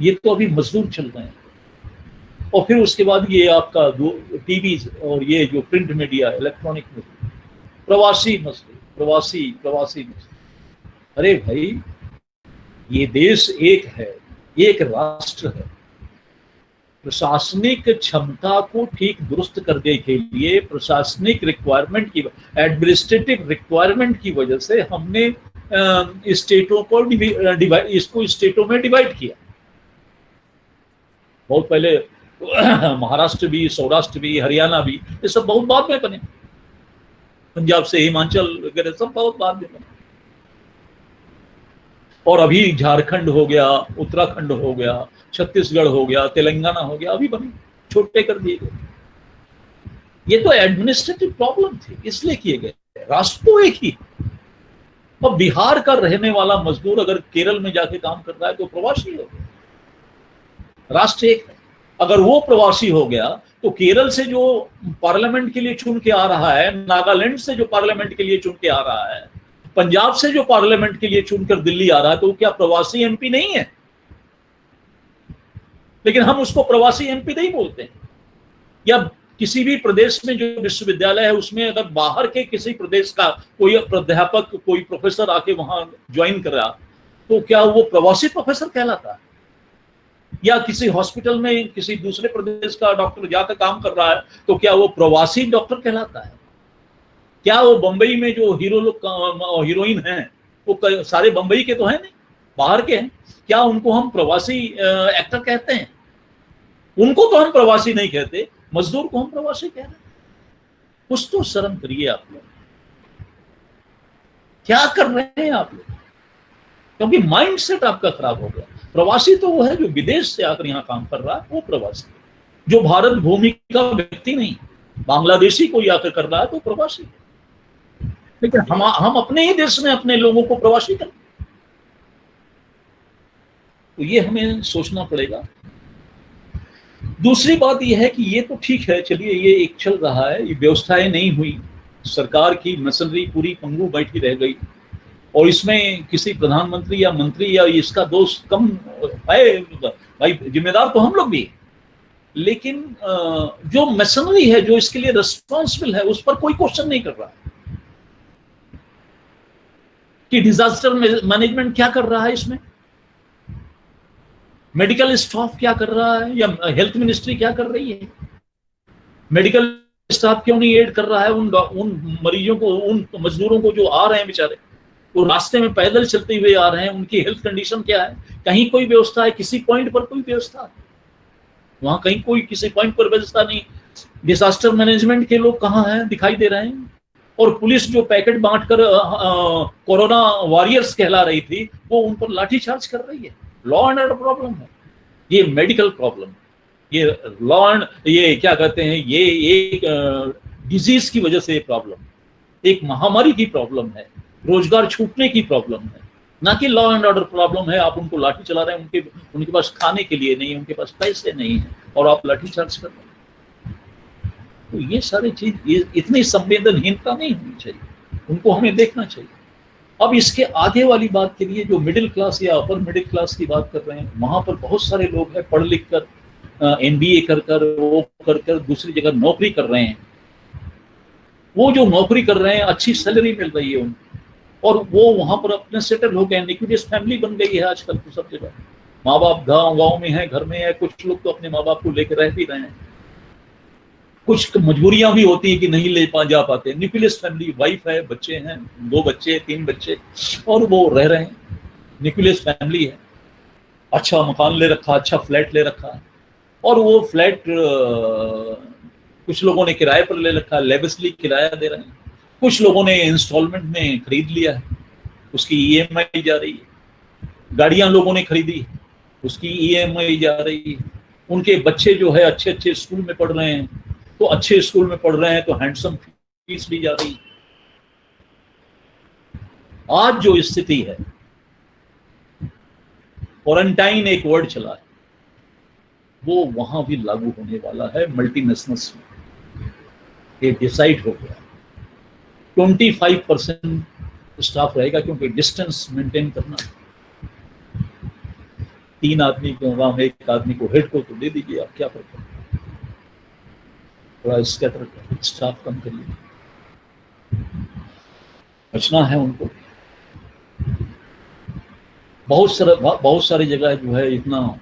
[SPEAKER 2] ये तो अभी मजदूर चल रहे हैं, और फिर उसके बाद ये आपका टीवी और ये जो प्रिंट मीडिया, इलेक्ट्रॉनिक मीडिया, प्रवासी मजदूर, प्रवासी मजदूर। अरे भाई, ये देश एक है, एक राष्ट्र है। प्रशासनिक क्षमता को ठीक दुरुस्त करने के लिए प्रशासनिक रिक्वायरमेंट की, एडमिनिस्ट्रेटिव रिक्वायरमेंट की वजह से हमने स्टेटों को इसको स्टेटों में डिवाइड किया। बहुत पहले महाराष्ट्र भी, सौराष्ट्र भी, हरियाणा भी, ये सब बहुत बाद में बने। पंजाब से हिमाचल वगैरह सब बहुत बाद में बने। और अभी झारखंड हो गया, उत्तराखंड हो गया, छत्तीसगढ़ हो गया, तेलंगाना हो गया, अभी बने, छोटे कर दिए गए। ये तो एडमिनिस्ट्रेटिव प्रॉब्लम थी, इसलिए किए गए। राष्ट्र तो एक ही। अब बिहार का रहने वाला मजदूर अगर केरल में जाके काम कर रहा है तो प्रवासी हो गया। राष्ट्र एक है। अगर वो प्रवासी हो गया तो केरल से जो पार्लियामेंट के लिए चुन के आ रहा है, नागालैंड से जो पार्लियामेंट के लिए चुन के आ रहा है, पंजाब से जो पार्लियामेंट के लिए चुनकर दिल्ली आ रहा है, तो वो क्या प्रवासी एमपी नहीं है? लेकिन हम उसको प्रवासी एमपी नहीं बोलते। या किसी भी प्रदेश में जो विश्वविद्यालय है उसमें अगर बाहर के किसी प्रदेश का कोई प्राध्यापक, कोई प्रोफेसर आके वहां ज्वाइन कर रहा, तो क्या वो प्रवासी प्रोफेसर कहलाता है? या किसी हॉस्पिटल में किसी दूसरे प्रदेश का डॉक्टर जाकर काम कर रहा है तो क्या वो प्रवासी डॉक्टर कहलाता है? क्या वो बंबई में जो हीरो लोग, हीरोइन हैं, वो सारे बंबई के तो हैं नहीं, बाहर के हैं? क्या उनको हम प्रवासी एक्टर कहते हैं? उनको तो हम प्रवासी नहीं कहते, मजदूर को हम प्रवासी कह रहे हैं। कुछ तो शर्म करिए आप लोग। क्या कर रहे हैं आप लोग? क्योंकि माइंडसेट आपका खराब हो गया। प्रवासी तो वो है जो विदेश से आकर यहाँ काम कर रहा है, वो प्रवासी। जो भारत भूमि का व्यक्ति नहीं, बांग्लादेशी कोई आकर कर रहा है तो प्रवासी। लेकिन हम अपने ही देश में अपने लोगों को प्रवासी करते, तो ये हमें सोचना पड़ेगा। दूसरी बात यह है कि ये तो ठीक है, चलिए ये एक चल रहा है, ये व्यवस्थाएं नहीं हुई, सरकार की मशीनरी पूरी पंगु बैठी रह गई, और इसमें किसी प्रधानमंत्री या मंत्री या इसका दोष कम है। भाई जिम्मेदार तो हम लोग भी, लेकिन जो मशीनरी है, जो इसके लिए रिस्पॉन्सिबल है, उस पर कोई क्वेश्चन नहीं कर रहा कि डिजास्टर मैनेजमेंट क्या कर रहा है, इसमें मेडिकल स्टाफ क्या कर रहा है, या हेल्थ मिनिस्ट्री क्या कर रही है? मेडिकल स्टाफ क्यों नहीं एड कर रहा है उन मरीजों को, उन मजदूरों को जो आ रहे हैं बेचारे, वो रास्ते में पैदल चलते हुए आ रहे हैं, उनकी हेल्थ कंडीशन क्या है? कहीं कोई व्यवस्था है? किसी पॉइंट पर कोई व्यवस्था है? वहां कहीं कोई किसी पॉइंट पर व्यवस्था नहीं। डिजास्टर मैनेजमेंट के लोग कहाँ हैं? दिखाई दे रहे हैं। और पुलिस जो पैकेट बांटकर कोरोना वॉरियर्स कहला रही थी, वो उन पर लाठीचार्ज कर रही है। लॉ एंड ऑर्डर प्रॉब्लम है, ये मेडिकल प्रॉब्लम, ये लॉ एंड, ये क्या कहते हैं, ये एक डिजीज की वजह से प्रॉब्लम, एक महामारी की प्रॉब्लम है, रोजगार छूटने की प्रॉब्लम है, ना कि लॉ एंड ऑर्डर प्रॉब्लम है। आप उनको लाठी चला रहे हैं, उनके पास खाने के लिए नहीं, उनके पास पैसे नहीं है, और आप लाठी चार्ज कर रहे हैं। तो ये सारी चीज, इतनी संवेदनहीनता नहीं होनी चाहिए, उनको हमें देखना चाहिए। अब इसके आगे वाली बात के लिए जो मिडिल क्लास या अपर मिडिल क्लास की बात कर रहे हैं, वहां पर बहुत सारे लोग हैं पढ़ लिख कर, MBA कर वो कर दूसरी जगह नौकरी कर रहे हैं। वो जो नौकरी कर रहे हैं, अच्छी सैलरी मिल रही है उनको, और वो वहां पर अपने सेटल हो गए, न्यूक्लियस फैमिली बन गई है आजकल तो सब जगह। माँ बाप गाँव में है, घर में है, कुछ लोग तो अपने माँ बाप को लेकर रह भी रहे हैं। कुछ मजबूरियां भी होती है कि नहीं ले जा पाते। न्यूक्लियस फैमिली, वाइफ है, बच्चे हैं, 2 बच्चे 3 बच्चे, और वो रह रहे हैं। न्यूक्लियस फैमिली है, अच्छा मकान ले रखा, अच्छा फ्लैट ले रखा, और वो फ्लैट कुछ लोगों ने किराए पर ले रखा, लेविसली किराया दे रहे हैं, कुछ लोगों ने इंस्टॉलमेंट में खरीद लिया है, उसकी EMI जा रही है। गाड़ियां लोगों ने खरीदी, उसकी EMI जा रही है। उनके बच्चे जो है अच्छे अच्छे स्कूल में पढ़ रहे हैं, तो अच्छे स्कूल में पढ़ रहे हैं तो हैंडसम फीस ली जा रही। आज जो स्थिति है, क्वारंटाइन एक वर्ड चला है, वो वहां भी लागू होने वाला है मल्टीनेशनल्स में। ये डिसाइड हो गया। 25% स्टाफ रहेगा, क्योंकि डिस्टेंस मेंटेन करना। 3 आदमी को वहां, 1 आदमी को हेड को तो दे दीजिए, आप क्या फर्क पड़ता है? थोड़ा स्कैटर स्टाफ कम करिए, बचना है उनको। बहुत सारी जगह जो है इतना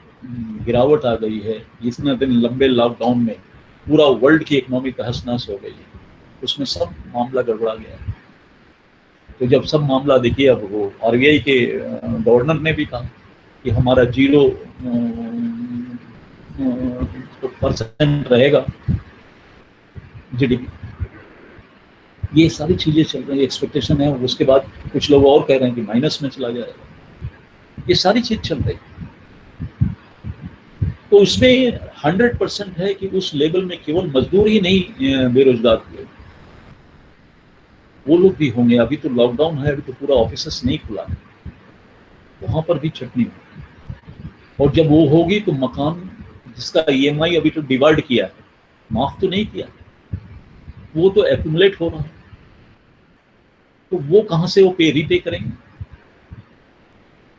[SPEAKER 2] गिरावट आ गई है, इतने दिन लंबे लॉकडाउन में पूरा वर्ल्ड की इकोनॉमी तहस नहस हो गई है, उसमें सब मामला गड़बड़ा गया है। तो जब सब मामला देखिए, अब वो आरबीआई के गवर्नर ने भी कहा कि हमारा 0% रहेगा जीडीपी, ये सारी चीजें चल रही है, एक्सपेक्टेशन है। उसके बाद कुछ लोग और कह रहे हैं कि माइनस में चला जाएगा, ये सारी चीज चल रही है। तो इसमें 100% है कि उस लेवल में केवल मजदूर ही नहीं बेरोजगार हुए, वो लोग भी होंगे। अभी तो लॉकडाउन है, अभी तो पूरा ऑफिस नहीं खुला है, वहां पर भी छटनी होगी। और जब वो होगी तो मकान जिसका ईएमआई अभी तो डिवाइड किया है, माफ तो नहीं किया, वो तो एक्यूमुलेट हो रहा है, तो वो कहां से वो रीपे करेंगे,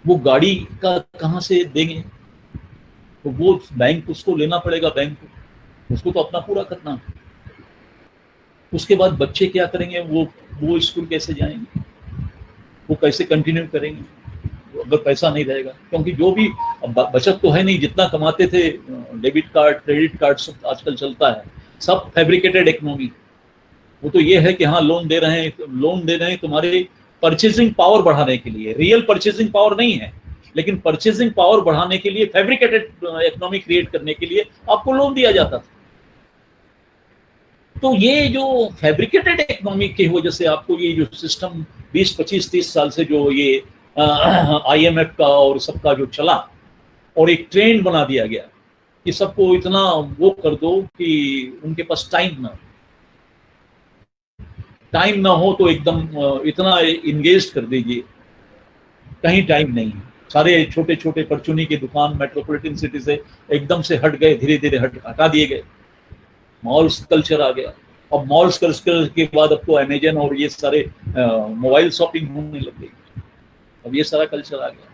[SPEAKER 2] वो गाड़ी का कहां से देंगे, तो वो बैंक उसको लेना पड़ेगा, बैंक को उसको तो अपना पूरा करना है। उसके बाद बच्चे क्या करेंगे, वो स्कूल कैसे जाएंगे, वो कैसे कंटिन्यू करेंगे अगर पैसा नहीं रहेगा। क्योंकि जो भी बचत तो है नहीं, जितना कमाते थे, डेबिट कार्ड क्रेडिट कार्ड सब आजकल चलता है, सब फैब्रिकेटेड इकोनॉमी। वो तो ये है कि हाँ लोन दे रहे हैं तुम्हारे परचेसिंग पावर बढ़ाने के लिए, रियल परचेसिंग पावर नहीं है, लेकिन परचेसिंग पावर बढ़ाने के लिए, फैब्रिकेटेड इकोनॉमी क्रिएट करने के लिए आपको लोन दिया जाता था। तो ये जो फैब्रिकेटेड इकोनॉमी की वजह से आपको ये जो सिस्टम 20, 25, 30 साल से जो ये आईएमएफ का और सबका जो चला और एक ट्रेंड बना दिया गया कि सबको इतना वो कर दो कि उनके पास टाइम ना हो तो एकदम इतना इंगेज कर दीजिए, कहीं टाइम नहीं है। सारे छोटे छोटे परचूनी की दुकान मेट्रोपॉलिटन सिटी से एकदम से हट गए, धीरे धीरे हटा दिए गए, मॉल्स कल्चर आ गया। अब मॉल्स कल्चर के बाद अब तो अमेजन और ये सारे मोबाइल शॉपिंग होने लग गई, अब ये सारा कल्चर आ गया।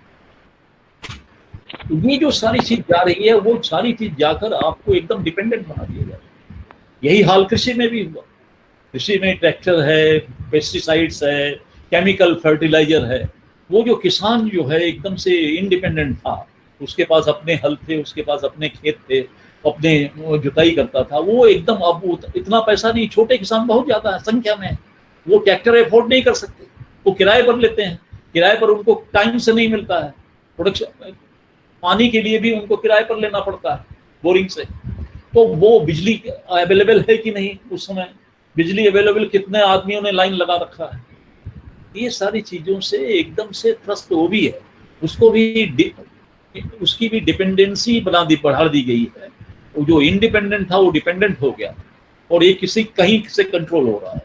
[SPEAKER 2] तो ये जो सारी चीज जा रही है, वो सारी चीज जाकर आपको एकदम डिपेंडेंट बना दिया जाए। यही हाल कृषि में भी हुआ। कृषि में ट्रैक्टर है, पेस्टिसाइड्स है, केमिकल फर्टिलाइजर है। वो जो किसान जो है एकदम से इंडिपेंडेंट था, उसके पास अपने हल थे, उसके पास अपने खेत थे, अपने जुताई करता था, वो एकदम अब इतना पैसा नहीं, छोटे किसान बहुत ज्यादा है संख्या में, वो ट्रैक्टर अफोर्ड नहीं कर सकते, वो किराए पर लेते हैं, किराए पर उनको टाइम से नहीं मिलता है, प्रोडक्शन पानी के लिए भी उनको किराए पर लेना पड़ता है बोरिंग से। तो वो बिजली अवेलेबल है कि नहीं, उस समय बिजली अवेलेबल, कितने आदमियों ने लाइन लगा रखा है, ये सारी चीजों से एकदम से त्रस्त वो भी है, उसको भी उसकी भी डिपेंडेंसी बढ़ा दी गई है। वो जो इंडिपेंडेंट था वो डिपेंडेंट हो गया, और ये कहीं से कंट्रोल हो रहा है।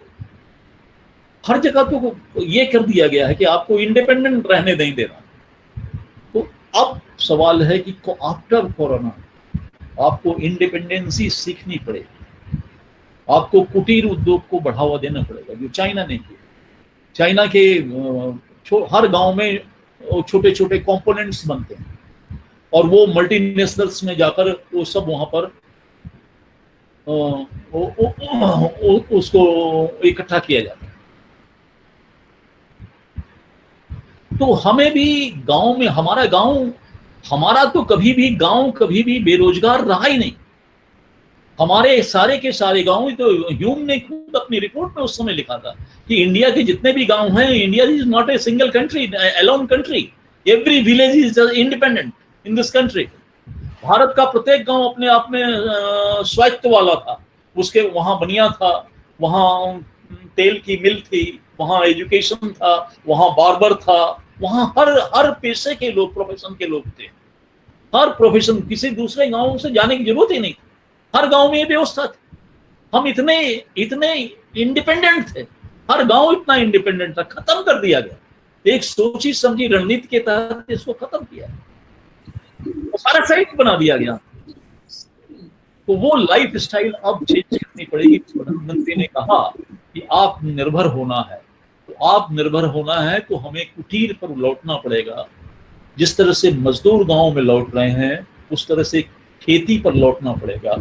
[SPEAKER 2] हर जगह तो ये कर दिया गया है कि आपको इंडिपेंडेंट रहने नहीं देना। तो अब सवाल है कि आफ्टर कोरोना आपको इंडिपेंडेंसी सीखनी पड़ेगी, आपको कुटीर उद्योग को बढ़ावा देना पड़ेगा, जो चाइना ने किया। चाइना के हर गांव में छोटे छोटे कंपोनेंट्स बनते हैं, और वो मल्टीनेशनल्स में जाकर वो सब वहां पर उसको इकट्ठा किया जाता है। तो हमें भी गांव में, हमारा तो कभी भी बेरोजगार रहा ही नहीं। हमारे सारे के सारे गांव, तो ह्यूम ने खुद अपनी रिपोर्ट में उस समय लिखा था कि इंडिया के जितने भी गांव हैं, India is not a single country, alone country, every village is independent in this country. Bharat का प्रत्येक गांव अपने आप में स्वायत्त वाला था, उसके वहां बनिया था, वहां तेल की मिल थी, वहां एजुकेशन था, वहां बार्बर था, वहां हर पेशे के लोग, प्रोफेशन के लोग थे। हर प्रोफेशन, किसी दूसरे गांव से जाने की जरूरत ही नहीं थी, हर गांव में ये व्यवस्था थी। हम इतने इंडिपेंडेंट थे, हर गांव इतना इंडिपेंडेंट था। खत्म कर दिया गया, एक सोची समझी रणनीति के तहत इसको खत्म किया, सारा साइड बना दिया गया। तो वो लाइफ स्टाइल अब चेंज करनी पड़ेगी। प्रधानमंत्री ने कहा कि आत्मनिर्भर होना है, तो आत्मनिर्भर होना है तो हमें कुटीर पर लौटना पड़ेगा। जिस तरह से मजदूर गांव में लौट रहे हैं, उस तरह से खेती पर लौटना पड़ेगा।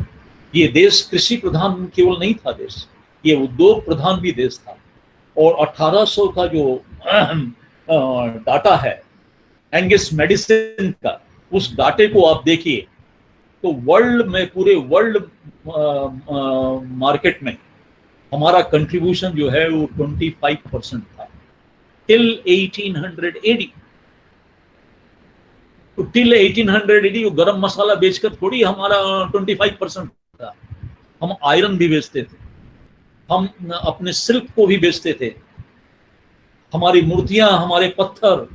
[SPEAKER 2] ये देश कृषि प्रधान केवल नहीं था देश, ये उद्योग प्रधान भी देश था। और 1800 का जो डाटा है एंगस मेडिसिन का, उस डाटे को आप देखिए तो वर्ल्ड में, पूरे वर्ल्ड मार्केट में हमारा कंट्रीब्यूशन जो है वो 25% था टिल 1880। तो टिल 1880 वो गरम मसाला बेचकर थोड़ी हमारा 25% था। हम आयरन भी बेचते थे, हम अपने सिल्क को भी बेचते थे, हमारी मूर्तियां, हमारे पत्थर,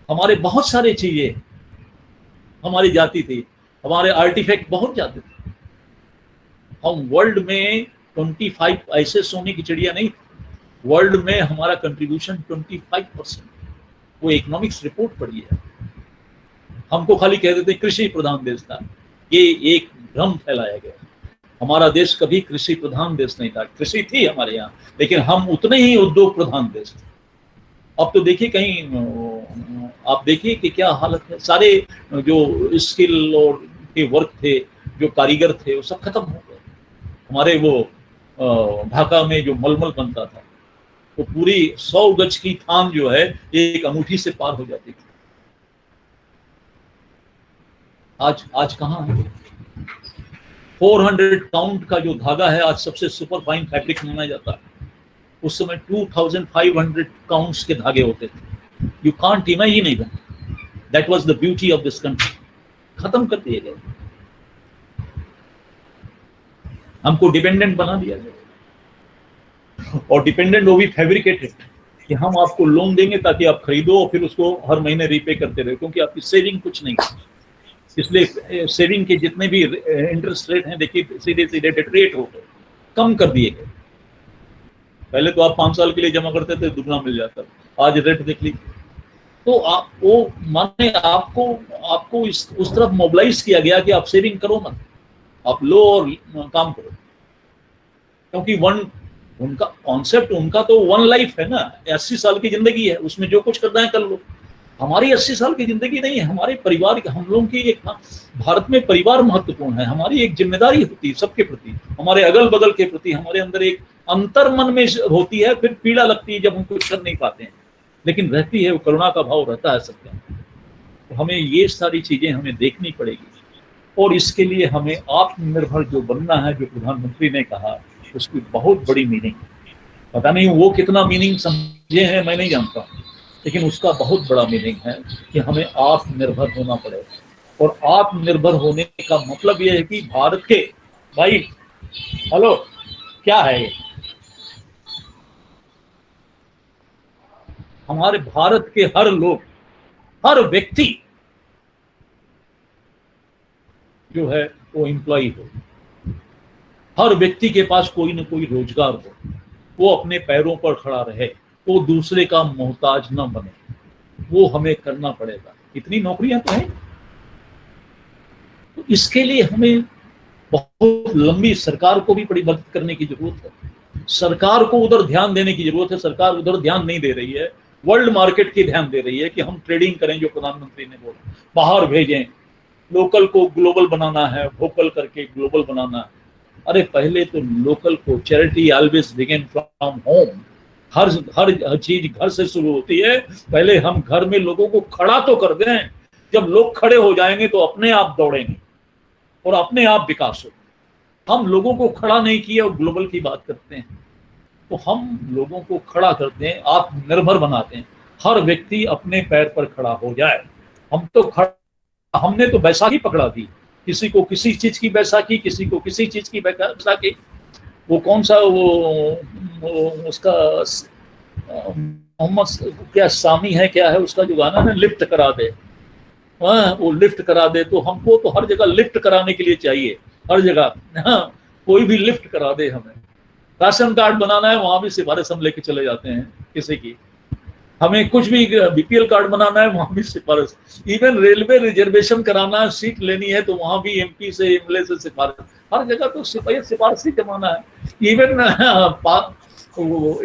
[SPEAKER 2] हमारे बहुत सारे चीजें हमारी जाती थी, हमारे आर्टिफैक्ट बहुत जाते थे। हम वर्ल्ड में 25, ऐसे सोने की चिड़िया नहीं, वर्ल्ड में हमारा कंट्रीब्यूशन 25%। वो इकोनॉमिक्स रिपोर्ट पढ़ी है। हमको खाली कह देते कृषि प्रधान देश था, ये एक भ्रम फैलाया गया। हमारा देश कभी कृषि प्रधान देश नहीं था, कृषि थी हमारे यहाँ, लेकिन हम उतने ही उद्योग प्रधान देश थे। अब तो देखिए कहीं आप देखिए कि क्या हालत है, सारे जो स्किल और के वर्क थे, जो कारीगर थे, वो सब खत्म हो गए। हमारे वो ढाका में जो मलमल बनता था, तो पूरी 100 गज की थान जो है एक अंगूठी से पार हो जाती थी। आज कहाँ है? 400 काउंट का जो धागा है आज सबसे सुपर फाइन फैब्रिक माना जाता है। उस समय 2500 काउंट्स के धागे होते थे। You can't imagine even, that was the beauty of this country. खत्म कर दिए गए, हमको डिपेंडेंट बना दिया गया, और डिपेंडेंट वो भी फैब्रिकेटेड, कि हम आपको लोन देंगे ताकि आप खरीदो और फिर उसको हर महीने रीपे करते रहे, क्योंकि आपकी सेविंग कुछ नहीं है। इसलिए सेविंग के जितने भी इंटरेस्ट रेट हैं, देखिए सीधे सीधे रेट हो गए, कम कर दिए गए। पहले तो आप 5 साल के लिए जमा करते थे, दुगना मिल जाता, आज रेट देख लीजिए। तो आप वो माने आपको उस तरफ मोबिलाइज किया गया कि आप सेविंग करो मत, आप लो और काम करो, क्योंकि उनका कॉन्सेप्ट, उनका तो वन लाइफ है ना, 80 साल की जिंदगी है, उसमें जो कुछ करना है कर लो। हमारी 80 साल की जिंदगी नहीं है, हमारे परिवार, हम लोगों की एक, भारत में परिवार महत्वपूर्ण है, हमारी एक जिम्मेदारी होती है सबके प्रति, हमारे अगल बगल के प्रति, हमारे अंदर एक अंतर मन में होती है, फिर पीड़ा लगती है जब हम कुछ कर नहीं पाते हैं, लेकिन रहती है, वो करुणा का भाव रहता है सबके अंदर। तो हमें ये सारी चीजें हमें देखनी पड़ेगी, और इसके लिए हमें आत्मनिर्भर जो बनना है, जो प्रधानमंत्री ने कहा, उसकी बहुत बड़ी मीनिंग, पता नहीं वो कितना मीनिंग समझे हैं मैं नहीं जानता, लेकिन उसका बहुत बड़ा मीनिंग है कि हमें आत्मनिर्भर होना पड़ेगा। और आत्मनिर्भर होने का मतलब यह है कि भारत के, भाई हेलो क्या है ये, हमारे भारत के हर लोग, हर व्यक्ति जो है वो एम्प्लॉय हो, हर व्यक्ति के पास कोई ना कोई रोजगार हो, वो अपने पैरों पर खड़ा रहे, वो दूसरे का मोहताज न बने, वो हमें करना पड़ेगा। इतनी नौकरियां तो हैं, तो इसके लिए हमें बहुत लंबी, सरकार को भी बड़ी मदद करने की जरूरत है, सरकार को उधर ध्यान देने की जरूरत है। सरकार उधर ध्यान नहीं दे रही है, वर्ल्ड मार्केट की ध्यान दे रही है कि हम ट्रेडिंग करें, जो प्रधानमंत्री ने बोला, बाहर भेजें, लोकल को ग्लोबल बनाना है, वोकल करके ग्लोबल बनाना है। अरे पहले तो लोकल को, charity always begin from home, हर चीज घर से शुरू होती है। पहले हम घर में लोगों को खड़ा तो कर दें, जब लोग खड़े हो जाएंगे तो अपने आप दौड़ेंगे और अपने आप विकास हो। हम लोगों को खड़ा नहीं किया और ग्लोबल की बात करते हैं, तो हम लोगों को खड़ा करते हैं, आत्मनिर्भर बनाते हैं, हर व्यक्ति अपने पैर पर खड़ा हो जाए। हमने तो बैसाखी पकड़ा दी, किसी को किसी चीज की बैसाखी, किसी को किसी चीज की बैसाखी। वो कौन सा वो उसका मोहम्मद क्या सामी है, क्या है उसका जो गाना है, लिफ्ट करा दे, वो लिफ्ट करा दे। तो हमको तो हर जगह लिफ्ट कराने के लिए चाहिए, हर जगह, हाँ, कोई भी लिफ्ट करा दे हमें। राशन कार्ड बनाना है, वहां भी सिफारिश हम लेके चले जाते हैं किसी की। हमें कुछ भी बीपीएल कार्ड बनाना है, वहां भी सिफारिश। इवन रेलवे रिजर्वेशन कराना है, सीट लेनी है, तो वहां भी एमपी से, एमएलए से सिफारिश। हर जगह तो सिफारिश ही जमाना है। इवन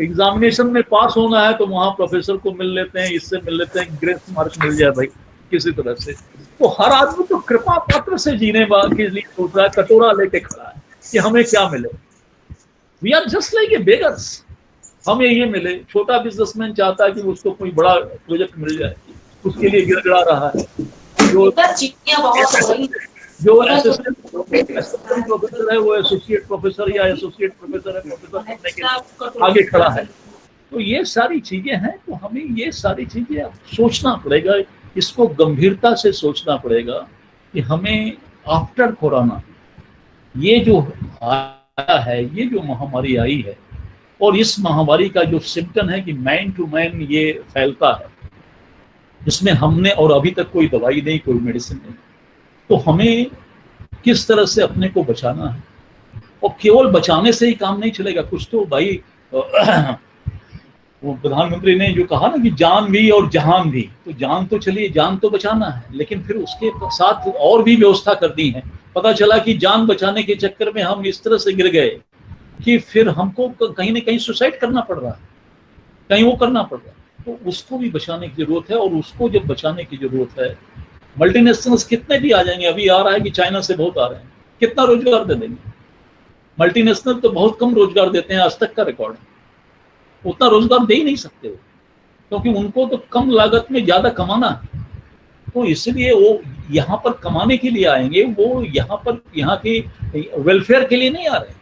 [SPEAKER 2] एग्जामिनेशन में पास होना है तो वहां प्रोफेसर को मिल लेते हैं, इससे मिल लेते हैं, ग्रेस मार्क मिल जाए भाई किसी तरह से। तो हर आदमी तो कृपा पात्र से जीने के लिए सोच रहा है, कटोरा लेके खड़ा है कि हमें क्या मिले। We are just like a beggars, हमें ये मिले। छोटा बिजनेसमैन चाहता है कि उसको कोई बड़ा प्रोजेक्ट मिल जाए, उसके लिए गिड़गिड़ा रहा है। जो असिस्टेंट प्रोफेसर है वो एसोसिएट प्रोफेसर या एसोसिएट प्रोफेसर है, प्रोफेसर बनने के आगे खड़ा है। तो ये सारी चीजें हैं, तो हमें ये सारी चीजें सोचना पड़ेगा, इसको गंभीरता से सोचना पड़ेगा कि हमें आफ्टर कोरोना ये जो आया है, ये जो महामारी आई है, और इस महामारी का जो सिम्टम है कि मैन टू मैन ये फैलता है, इसमें हमने और अभी तक कोई दवाई नहीं, कोई मेडिसिन नहीं, तो हमें किस तरह से अपने को बचाना है। और केवल बचाने से ही काम नहीं चलेगा, कुछ तो भाई वो प्रधानमंत्री ने जो कहा ना कि जान भी और जहान भी, तो जान तो चलिए, जान तो बचाना है, लेकिन फिर उसके साथ और भी व्यवस्था करनी है। पता चला कि जान बचाने के चक्कर में हम इस तरह से गिर गए कि फिर हमको कहीं ना कहीं सुसाइड करना पड़ रहा है, कहीं वो करना पड़ रहा है, तो उसको भी बचाने की जरूरत है। और उसको जब बचाने की जरूरत है, मल्टीनेशनल्स कितने भी आ जाएंगे, अभी आ रहा है कि चाइना से बहुत आ रहे हैं, कितना रोजगार दे देंगे। मल्टीनेशनल तो बहुत कम रोजगार देते हैं, आज तक का रिकॉर्ड है, उतना रोजगार दे ही नहीं सकते, क्योंकि उनको तो कम लागत में ज्यादा कमाना है। तो इसलिए वो यहाँ पर कमाने के लिए आएंगे, वो यहाँ के वेलफेयर के लिए नहीं आ रहे।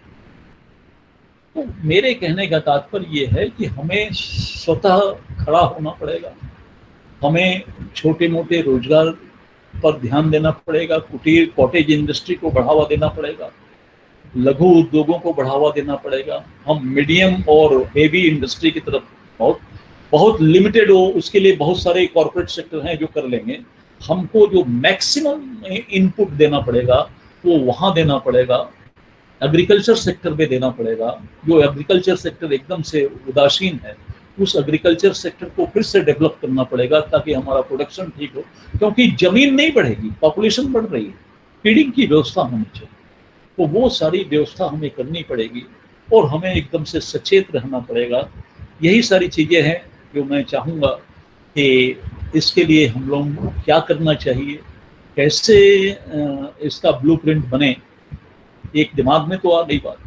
[SPEAKER 2] तो मेरे कहने का तात्पर्य ये है कि हमें स्वतः खड़ा होना पड़ेगा, हमें छोटे मोटे रोजगार पर ध्यान देना पड़ेगा, कुटीर कॉटेज इंडस्ट्री को बढ़ावा देना पड़ेगा, लघु उद्योगों को बढ़ावा देना पड़ेगा। हम मीडियम और हेवी इंडस्ट्री की तरफ बहुत लिमिटेड हो, उसके लिए बहुत सारे कॉर्पोरेट सेक्टर हैं जो कर लेंगे। हमको जो मैक्सिमम इनपुट देना पड़ेगा वो वहाँ देना पड़ेगा, एग्रीकल्चर सेक्टर में देना पड़ेगा। जो एग्रीकल्चर सेक्टर एकदम से उदासीन है, उस एग्रीकल्चर सेक्टर को फिर से डेवलप करना पड़ेगा ताकि हमारा प्रोडक्शन ठीक हो, क्योंकि जमीन नहीं बढ़ेगी, पॉपुलेशन बढ़ रही है, फीडिंग की व्यवस्था होनी चाहिए। तो वो सारी व्यवस्था हमें करनी पड़ेगी और हमें एकदम से सचेत रहना पड़ेगा। यही सारी चीज़ें हैं जो मैं चाहूँगा कि इसके लिए हम लोग क्या करना चाहिए, कैसे इसका ब्लूप्रिंट बने, एक दिमाग में तो आ गई बात।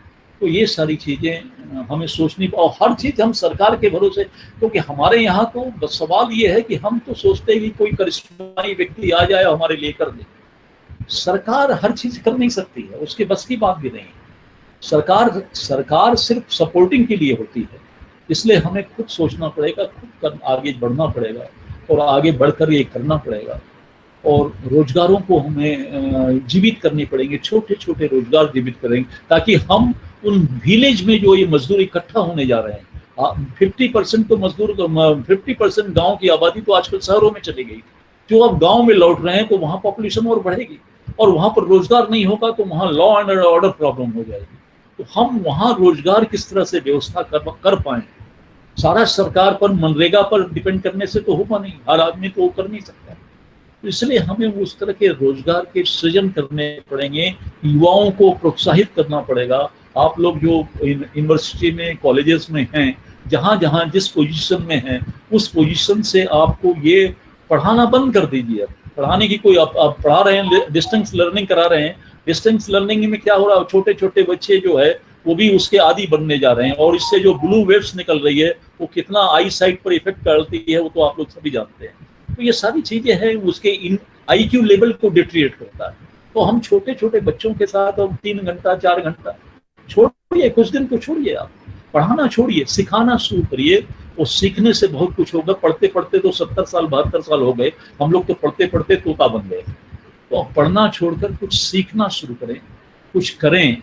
[SPEAKER 2] तो ये सारी चीज़ें हमें सोचनी, और हर चीज़ हम सरकार के भरोसे, क्योंकि हमारे यहाँ तो सवाल ये है कि हम तो सोचते हैं कि कोई करिश्माई व्यक्ति आ जाए और हमारे लिए कर दे। सरकार हर चीज कर नहीं सकती है, उसके बस की बात भी नहीं है। सरकार सिर्फ सपोर्टिंग के लिए होती है, इसलिए हमें खुद सोचना पड़ेगा, खुद आगे बढ़ना पड़ेगा और आगे बढ़कर ये करना पड़ेगा। और रोजगारों को हमें जीवित करने पड़ेंगे, छोटे छोटे रोजगार जीवित करेंगे, ताकि हम उन विलेज में जो ये मजदूर इकट्ठा होने जा रहे हैं, 50% तो मजदूर, 50% गाँव की आबादी तो आजकल शहरों में चली गई, जो अब गाँव में लौट रहे हैं, तो वहाँ पॉपुलेशन और बढ़ेगी, और वहां पर रोजगार नहीं होगा तो वहां लॉ एंड ऑर्डर प्रॉब्लम हो जाएगी। तो हम वहां रोजगार किस तरह से व्यवस्था कर पाए। सारा सरकार पर, मनरेगा पर डिपेंड करने से तो होगा नहीं, हर आदमी तो वो कर नहीं सकता। तो इसलिए हमें उस तरह के रोजगार के सृजन करने पड़ेंगे, युवाओं को प्रोत्साहित करना पड़ेगा। आप लोग जो यूनिवर्सिटी में, कॉलेजेस में हैं, जहाँ जहाँ जिस पोजीशन में हैं, उस पोजीशन से आपको ये पढ़ाना बंद कर दीजिए। पढ़ाने की कोई, आप पढ़ा रहे हैं, डिस्टेंस लर्निंग करा रहे हैं, डिस्टेंस लर्निंग में क्या हो रहा है, छोटे छोटे बच्चे जो है वो भी उसके आदी बनने जा रहे हैं, और इससे जो ब्लू वेव्स निकल रही है वो कितना आई साइट पर इफेक्ट करती है वो तो आप लोग सभी जानते हैं। तो ये सारी चीजें हैं, उसके IQ लेवल को डिट्रिएट करता है। तो हम छोटे छोटे बच्चों के साथ अब 3 घंटा 4 घंटा छोड़िए, कुछ दिन तो छोड़िए, आप पढ़ाना छोड़िए, सिखाना शुरू करिए, और सीखने से बहुत कुछ होगा। पढ़ते पढ़ते तो 70 साल 72 साल हो गए, हम लोग तो पढ़ते पढ़ते तोता बन गए। तो पढ़ना छोड़कर कुछ सीखना शुरू करें, कुछ करें,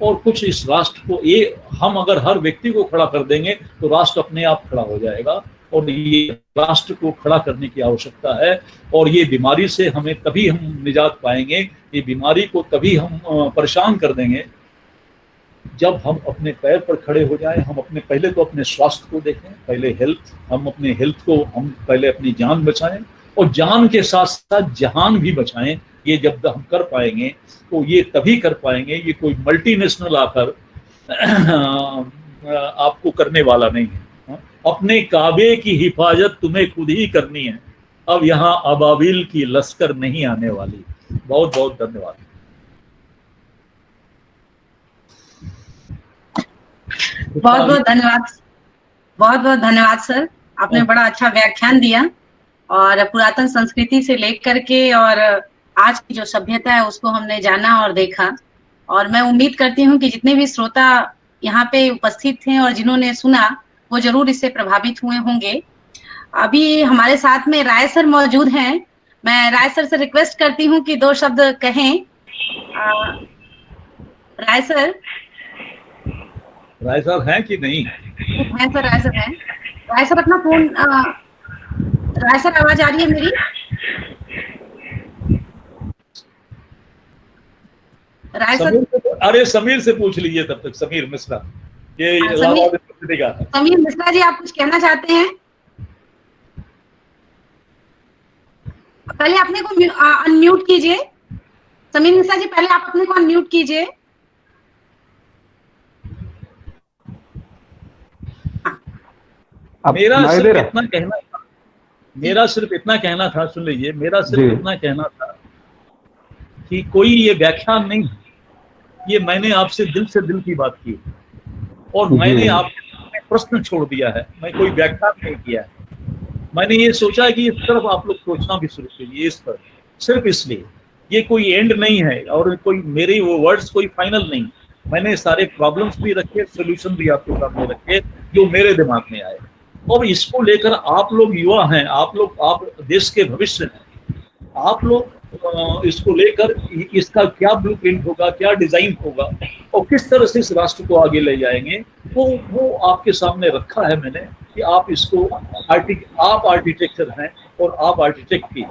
[SPEAKER 2] और कुछ इस राष्ट्र को, ये हम अगर हर व्यक्ति को खड़ा कर देंगे तो राष्ट्र अपने आप खड़ा हो जाएगा। और ये राष्ट्र को खड़ा करने की आवश्यकता है, और ये बीमारी से हमें तभी हम निजात पाएंगे, ये बीमारी को तभी हम परेशान कर देंगे जब हम अपने पैर पर खड़े हो जाएं। हम अपने, पहले तो अपने स्वास्थ्य को देखें, पहले हेल्थ, हम अपने हेल्थ को, हम पहले अपनी जान बचाएं, और जान के साथ साथ जहान भी बचाएं। ये जब हम कर पाएंगे तो ये तभी कर पाएंगे, ये कोई मल्टीनेशनल आकर आपको करने वाला नहीं है। अपने काबे की हिफाजत तुम्हें खुद ही करनी है, अब यहाँ अबाबिल की लश्कर नहीं आने वाली। बहुत बहुत धन्यवाद।
[SPEAKER 3] बहुत बहुत धन्यवाद, बहुत बहुत धन्यवाद सर। आपने बड़ा अच्छा व्याख्यान दिया और पुरातन संस्कृति से लेकर के और आज की जो सभ्यता है उसको हमने जाना और देखा। और मैं उम्मीद करती हूँ कि जितने भी श्रोता यहाँ पे उपस्थित थे और जिन्होंने सुना वो जरूर इससे प्रभावित हुए होंगे। अभी हमारे साथ में राय सर मौजूद हैं। मैं राय सर से रिक्वेस्ट करती हूँ कि 2 शब्द कहें। राय सर,
[SPEAKER 2] राय साहब हैं कि नहीं?
[SPEAKER 3] हैं सर, राय सर हैं। राय सर अपना फोन, राय सर आवाज आ रही है मेरी? राय सर,
[SPEAKER 2] अरे समीर से पूछ लीजिए तब तक, समीर मिश्रा, ये इलाहाबाद यूनिवर्सिटी का है।
[SPEAKER 3] समीर मिश्रा जी, आप कुछ कहना चाहते हैं? पहले अपने को अनम्यूट कीजिए। समीर मिश्रा जी, पहले आप अपने को अनम्यूट कीजिए।
[SPEAKER 2] मेरा सिर्फ इतना कहना था, सुन लीजिए, मेरा सिर्फ इतना कहना था कि कोई ये व्याख्यान नहीं, ये मैंने आपसे दिल से दिल की बात की और मैंने आपके प्रश्न छोड़ दिया है, मैं कोई व्याख्यान नहीं किया है। मैंने ये सोचा कि इस तरफ आप लोग सोचना भी शुरू कीजिए, इस पर, सिर्फ इसलिए। ये कोई एंड नहीं है और कोई मेरे वो वर्ड्स कोई फाइनल नहीं। मैंने सारे प्रॉब्लम्स भी रखे, सोल्यूशन भी आपके सामने रखे जो मेरे दिमाग में आए। और इसको लेकर आप लोग युवा हैं, आप देश के भविष्य हैं, आप लोग इसको लेकर इसका क्या ब्लूप्रिंट होगा, क्या डिजाइन होगा और किस तरह से इस राष्ट्र को आगे ले जाएंगे, वो आपके सामने रखा है मैंने कि आप इसको आप आर्किटेक्चर हैं और आप आर्किटेक्ट भी हैं।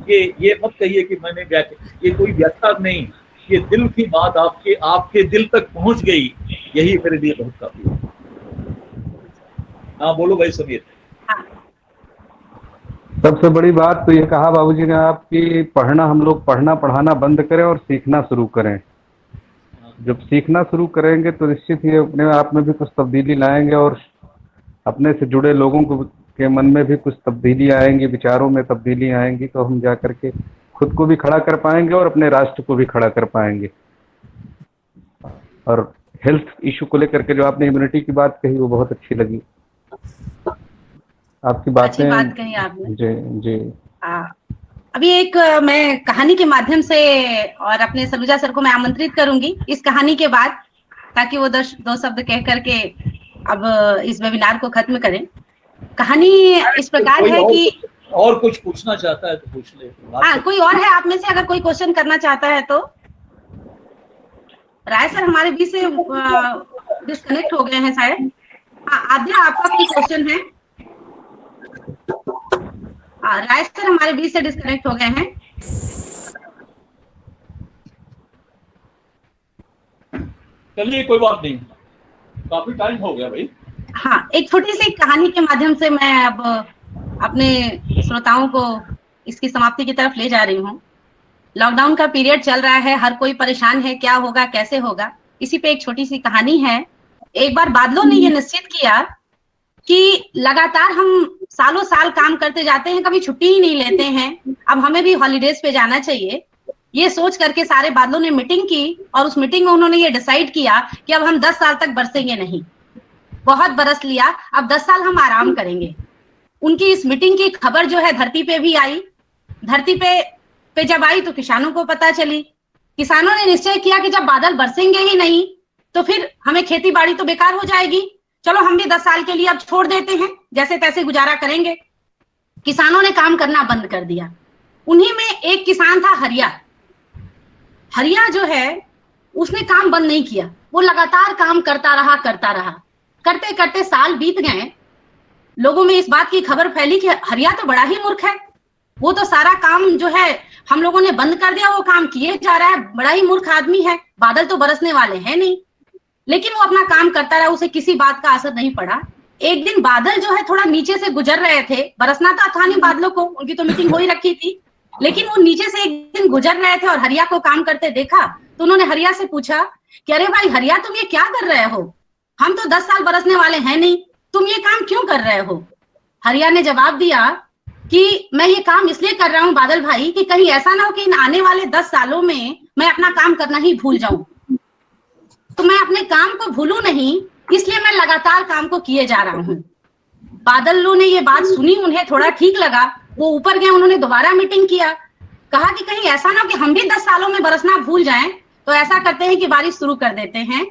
[SPEAKER 2] ये मत कहिए कि मैंने ये कोई व्याख्यान नहीं, ये दिल की बात आपके दिल तक पहुंच गई, यही मेरे लिए बहुत काफी है। हाँ बोलो भाई समीर।
[SPEAKER 4] सबसे बड़ी बात तो ये कहा बाबूजी ने आपकी, पढ़ना, हम लोग पढ़ना पढ़ाना बंद करें और सीखना शुरू करें। जब सीखना शुरू करेंगे तो निश्चित ही अपने आप में भी कुछ तब्दीली लाएंगे और अपने से जुड़े लोगों के मन में भी कुछ तब्दीली आएंगी, विचारों में तब्दीली आएंगी, तो हम जा करके खुद को भी खड़ा कर पाएंगे और अपने राष्ट्र को भी खड़ा कर पाएंगे। और हेल्थ इशू को लेकर के जो आपने इम्यूनिटी की बात कही वो बहुत अच्छी लगी, आपकी बातें,
[SPEAKER 3] अच्छी बात कही आपने।
[SPEAKER 4] जी जी।
[SPEAKER 3] अभी एक मैं कहानी के माध्यम से और अपने सलूजा सर को मैं आमंत्रित करूंगी इस कहानी के बाद, ताकि वो 2 शब्द कह करके अब इस वेबिनार को खत्म करें। कहानी इस प्रकार है कि
[SPEAKER 2] और कुछ पूछना चाहता है तो पूछ ले।
[SPEAKER 3] हाँ, कोई और है आप में से अगर कोई क्वेश्चन करना चाहता है तो? राय सर हमारे बीच से डिस्कनेक्ट हो गए हैं शायद। हाँ, आद्या आपका कोई क्वेश्चन है? राय सर हमारे बीच से डिस्कनेक्ट हो गए हैं।
[SPEAKER 2] चलिए कोई बात नहीं, काफी टाइम हो गया भाई।
[SPEAKER 3] हाँ, एक छोटी सी कहानी के माध्यम से मैं अब अपने श्रोताओं को इसकी समाप्ति की तरफ ले जा रही हूँ। लॉकडाउन का पीरियड चल रहा है, हर कोई परेशान है, क्या होगा कैसे होगा। इसी पे एक छोटी सी कहानी है। एक बार बादलों ने ये निश्चित किया कि लगातार हम सालों साल काम करते जाते हैं, कभी छुट्टी ही नहीं लेते हैं, अब हमें भी हॉलीडेज पे जाना चाहिए। ये सोच करके सारे बादलों ने मीटिंग की और उस मीटिंग में उन्होंने ये डिसाइड किया कि अब हम 10 साल तक बरसेंगे नहीं। बहुत बरस लिया, अब 10 साल हम आराम करेंगे। उनकी इस मीटिंग की खबर जो है धरती पे भी आई। धरती पे जब आई तो किसानों को पता चली। किसानों ने निश्चय किया कि जब बादल बरसेंगे ही नहीं तो फिर हमें खेती बाड़ी तो बेकार हो जाएगी, चलो हम भी 10 साल के लिए अब छोड़ देते हैं, जैसे तैसे गुजारा करेंगे। किसानों ने काम करना बंद कर दिया। उन्हीं में एक किसान था हरिया। हरिया जो है उसने काम बंद नहीं किया, वो लगातार काम करता रहा। करते करते साल बीत गए। लोगों में इस बात की खबर फैली कि हरिया तो बड़ा ही मूर्ख है, वो तो सारा काम जो है हम लोगों ने बंद कर दिया, वो काम किए जा रहा है, बड़ा ही मूर्ख आदमी है, बादल तो बरसने वाले हैं नहीं। लेकिन वो अपना काम करता रहा, उसे किसी बात का असर नहीं पड़ा। एक दिन बादल जो है थोड़ा नीचे से गुजर रहे थे, बरसना था नहीं बादलों को, उनकी तो मीटिंग हो ही रखी थी, लेकिन वो नीचे से एक दिन गुजर रहे थे और हरिया को काम करते देखा। तो उन्होंने हरिया से पूछा कि अरे भाई हरिया, तुम ये क्या कर रहे हो? हम तो 10 साल बरसने वाले हैं नहीं, तुम ये काम क्यों कर रहे हो? हरिया ने जवाब दिया कि मैं ये काम इसलिए कर रहा हूँ बादल भाई कि कहीं ऐसा ना हो कि इन आने वाले 10 सालों में मैं अपना काम करना ही भूल जाऊं। तो मैं अपने काम को भूलूं नहीं, इसलिए मैं लगातार काम को किए जा रहा हूँ। बादल लोग ने ये बात सुनी, उन्हें थोड़ा ठीक लगा, वो ऊपर गए, उन्होंने दोबारा मीटिंग किया, कहा कि कहीं ऐसा ना हो कि हम भी 10 सालों में बरसना भूल जाएं, तो ऐसा करते हैं कि बारिश शुरू कर देते हैं।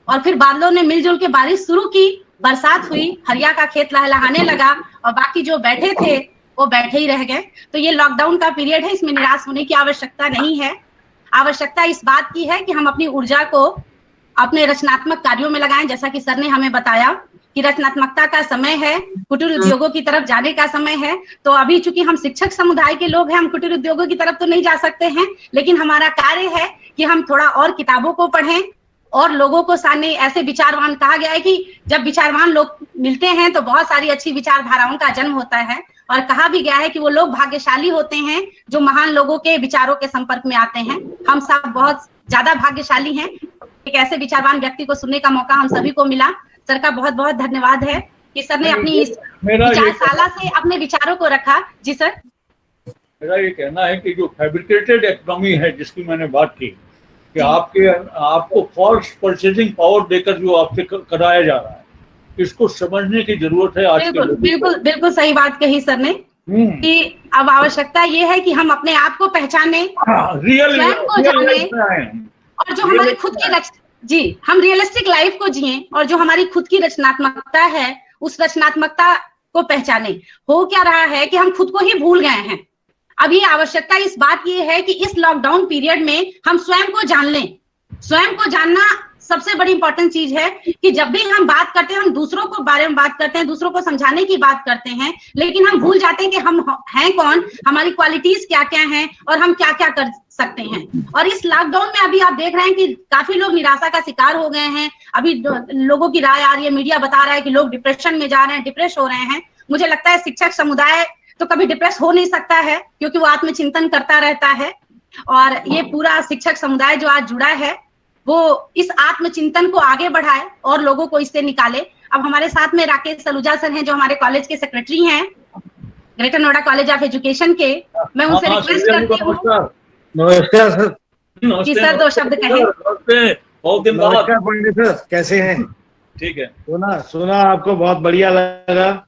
[SPEAKER 3] और फिर बादलों ने मिलजुल के बारिश शुरू की, बरसात हुई, हरिया का खेत लहलहाने लगा और बाकी जो बैठे थे वो बैठे ही रह गए। तो ये लॉकडाउन का पीरियड है, इसमें निराश होने की आवश्यकता नहीं है। आवश्यकता इस बात की है कि हम अपनी ऊर्जा को अपने रचनात्मक कार्यों में लगाएं। जैसा कि सर ने हमें बताया कि रचनात्मकता का समय है, कुटीर उद्योगों की तरफ जाने का समय है। तो अभी चूंकि हम शिक्षक समुदाय के लोग हैं, हम कुटीर उद्योगों की तरफ तो नहीं जा सकते हैं, लेकिन हमारा कार्य है कि हम थोड़ा और किताबों को पढ़ें और लोगों को सामने ऐसे विचारवान, कहा गया है कि जब विचारवान लोग मिलते हैं तो बहुत सारी अच्छी विचारधाराओं का जन्म होता है। और कहा भी गया है कि वो लोग भाग्यशाली होते हैं जो महान लोगों के विचारों के संपर्क में आते हैं। हम सब बहुत ज्यादा भाग्यशाली हैं, एक ऐसे विचारवान व्यक्ति को सुनने का मौका हम सभी को मिला। सर का बहुत बहुत धन्यवाद है कि सर ने अपनी इस विचारशाला से अपने विचारों को रखा। जी सर,
[SPEAKER 2] मेरा ये कहना है कि जो फैब्रिकेटेड इकोनॉमी है जिसकी मैंने बात की कि आपको फॉल्स परचेजिंग पावर देकर जो आपसे कराया जा रहा है, इसको समझने की जरूरत है आज के लोगों को।
[SPEAKER 3] बिल्कुल बिल्कुल सही बात कही सर ने कि अब आवश्यकता ये है कि हम अपने आप को पहचाने, स्वयं को जाने, और जो हमारी खुद की हम रियलिस्टिक लाइफ को जिए, और जो हमारी खुद की रचनात्मकता है उस रचनात्मकता को पहचाने। हो क्या रहा है कि हम खुद को ही भूल गए हैं। अब ये आवश्यकता इस बात की है कि इस लॉकडाउन पीरियड में हम स्वयं को जान लें। स्वयं को जानना सबसे बड़ी इंपॉर्टेंट चीज है कि जब भी हम बात करते हैं, हम दूसरों को बारे में बात करते हैं, दूसरों को समझाने की बात करते हैं, लेकिन हम भूल जाते हैं कि हम हैं कौन, हमारी क्वालिटीज क्या क्या हैं और हम क्या क्या कर सकते हैं। और इस लॉकडाउन में अभी आप देख रहे हैं कि काफी लोग निराशा का शिकार हो गए हैं। अभी लोगों की राय आ रही है, मीडिया बता रहा है कि लोग डिप्रेशन में जा रहे हैं, डिप्रेस हो रहे हैं। मुझे लगता है शिक्षक समुदाय तो कभी डिप्रेस हो नहीं सकता है, क्योंकि वो आत्मचिंतन करता रहता है। और ये पूरा शिक्षक समुदाय जो आज जुड़ा है वो इस आत्मचिंतन को आगे बढ़ाए और लोगों को इससे निकाले। अब हमारे साथ में राकेश सलूजा सर हैं जो हमारे कॉलेज के सेक्रेटरी हैं, greater Noida college of education के। मैं उनसे रिक्वेस्ट करती हूँ
[SPEAKER 5] नमस्कार सर।
[SPEAKER 3] कि सर 2 शब्द कहें।
[SPEAKER 5] नमस्कार पंडित सर, कैसे हैं?
[SPEAKER 2] ठीक है।
[SPEAKER 5] सुना आपको बहुत बढ़िया लगा,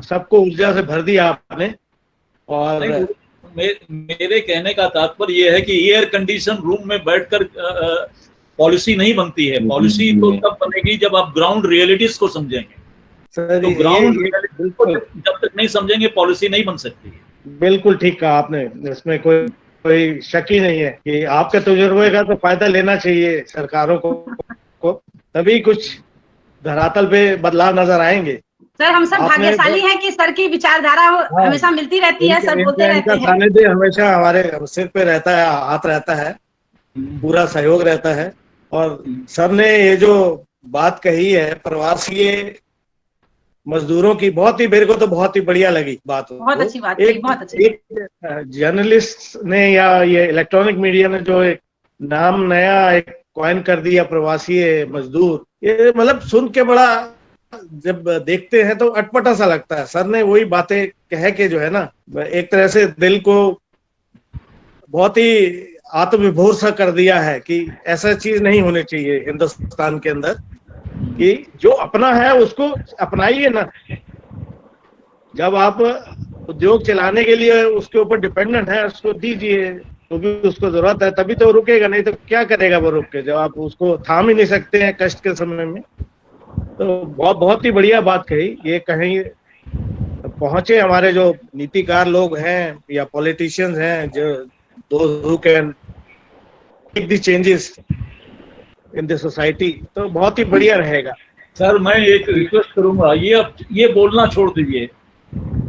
[SPEAKER 5] सबको ऊर्जा से भर दिया आपने। और
[SPEAKER 2] मेरे कहने का तात्पर्य यह है कि एयर कंडीशन रूम में बैठकर पॉलिसी नहीं बनती है। पॉलिसी तो तब बनेगी जब आप ग्राउंड रियलिटीज को समझेंगे।
[SPEAKER 5] सर,
[SPEAKER 2] तो ग्राउंड रियलिटीज को जब तक नहीं समझेंगे पॉलिसी नहीं बन सकती।
[SPEAKER 5] बिल्कुल ठीक कहा आपने, इसमें कोई शक ही नहीं है कि आपके तजुर्बे का तो फायदा लेना चाहिए सरकारों को, तभी कुछ धरातल पे बदलाव नजर आएंगे।
[SPEAKER 3] सर हम सब भाग्यशाली हैं कि सर की विचारधारा हमेशा मिलती रहती है, सर बोलते रहते हैं।
[SPEAKER 5] सानिध्य हमेशा हमारे सिर पे रहता है, हाथ रहता है, पूरा सहयोग रहता है। और सर ने ये जो बात कही है प्रवासी मजदूरों की, बहुत ही मेरे को तो बहुत ही बढ़िया लगी बात।
[SPEAKER 3] बहुत अच्छी बात, बहुत अच्छी।
[SPEAKER 5] एक जर्नलिस्ट ने या ये इलेक्ट्रॉनिक मीडिया ने जो एक नाम नया एक कॉइन कर दिया प्रवासी मजदूर, ये मतलब सुन के बड़ा, जब देखते हैं तो अटपटा सा लगता है। सर ने वही बातें कह के जो है ना, एक तरह से दिल को बहुत ही आत्मविभोर सा कर दिया है कि ऐसा चीज नहीं होनी चाहिए हिंदुस्तान के अंदर, कि जो अपना है उसको अपनाइए ना। जब आप उद्योग चलाने के लिए उसके ऊपर डिपेंडेंट है, उसको दीजिए, तो भी उसको जरूरत है तभी तो रुकेगा, नहीं तो क्या करेगा वो रुक के, जब आप उसको थाम ही नहीं सकते हैं कष्ट के समय में। तो बहुत ही बढ़िया बात कही। ये कहीं पहुंचे हमारे जो नीतिकार लोग हैं या पॉलिटिशियंस हैं, जो those who can make the changes in the society, तो बहुत ही बढ़िया रहेगा।
[SPEAKER 2] सर मैं एक रिक्वेस्ट करूंगा, ये बोलना छोड़ दीजिए।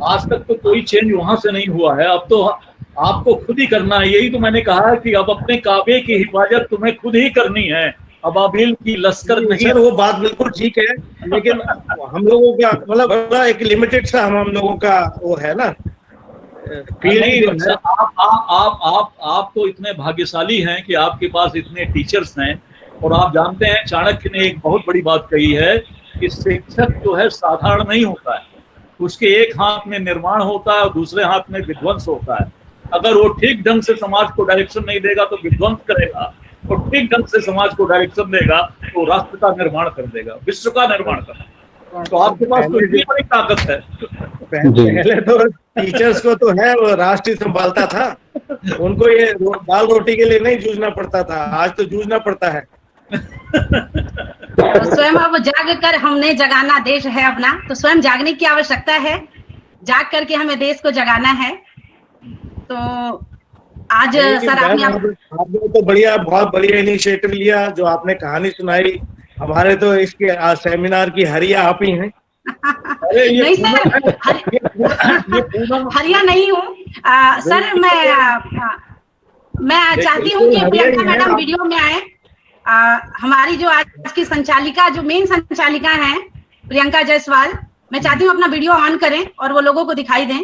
[SPEAKER 2] आज तक तो कोई चेंज वहां से नहीं हुआ है, अब तो आपको खुद ही करना है। यही तो मैंने कहा है कि अब अपने काबे की हिफाजत तुम्हें खुद ही करनी है, अबाबिल की लश्कर नहीं।
[SPEAKER 5] सर वो बात बिल्कुल ठीक है, लेकिन हम लोगों का मतलब एक लिमिटेड सा हम लोगों का वो है ना।
[SPEAKER 2] आप तो इतने भाग्यशाली हैं कि आपके पास इतने टीचर्स हैं। और आप जानते हैं चाणक्य ने एक बहुत बड़ी बात कही है कि शिक्षक जो है साधारण नहीं होता है, उसके एक हाथ में निर्माण होता है और दूसरे हाथ में विध्वंस होता है। अगर वो ठीक ढंग से समाज को डायरेक्शन नहीं देगा तो विध्वंस करेगा, और ठीक ढंग से समाज को डायरेक्शन देगा तो राष्ट्र का निर्माण कर देगा, विश्व का निर्माण करेगा। तो आपके पास तो इतनी बड़ी ताकत है।
[SPEAKER 5] पहले तो टीचर्स को तो है, वो राष्ट्र ही संभालता था, उनको ये दाल रोटी के लिए नहीं जूझना पड़ता था, आज तो जूझना पड़ता है।
[SPEAKER 3] तो स्वयं अब जाग कर हमने जगाना देश है अपना, तो स्वयं जागने की आवश्यकता है, जाग करके हमें देश को जगाना है। तो आज सर
[SPEAKER 5] आपने तो बढ़िया, बहुत बढ़िया इनिशिएटिव लिया, जो आपने कहानी सुनाई। हमारे तो इसके सेमिनार की हरिया आप ही हैं।
[SPEAKER 3] नहीं सर, हरिया नहीं हूँ सर। मैं चाहती हूँ कि प्रियंका मैडम वीडियो में आए। हमारी जो आज की संचालिका, जो मेन संचालिका हैं प्रियंका जायसवाल, मैं चाहती हूँ अपना वीडियो ऑन करें और वो लोगों को दिखाई दें।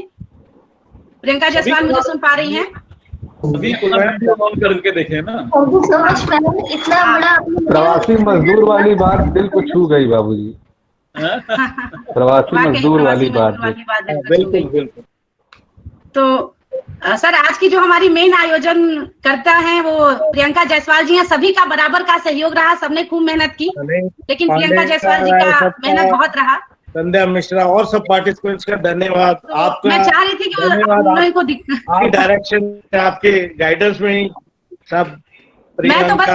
[SPEAKER 3] प्रियंका जायसवाल मुझे सुन पा रही हैं?
[SPEAKER 2] अभी ऑन करके देखें ना।
[SPEAKER 1] इतना बड़ा
[SPEAKER 4] प्रवासी मजदूर वाली बात दिल को छू गई बाबूजी। प्रवासी मजदूर वाली बात
[SPEAKER 5] बिल्कुल बिल्कुल।
[SPEAKER 3] तो सर, आज की जो हमारी मेन आयोजन करता है वो प्रियंका जायसवाल जी हैं। सभी का बराबर का सहयोग रहा, सबने खूब मेहनत की, लेकिन प्रियंका जायसवाल जी का मेहनत बहुत रहा।
[SPEAKER 5] संध्या मिश्रा और सब पार्टिसिपेंट्स का धन्यवाद।
[SPEAKER 3] तो
[SPEAKER 5] आपका
[SPEAKER 3] मैं चाह रही थी कि
[SPEAKER 5] आपकी डायरेक्शन, आपके गाइडेंस में ही सब।
[SPEAKER 3] मैं तो बस,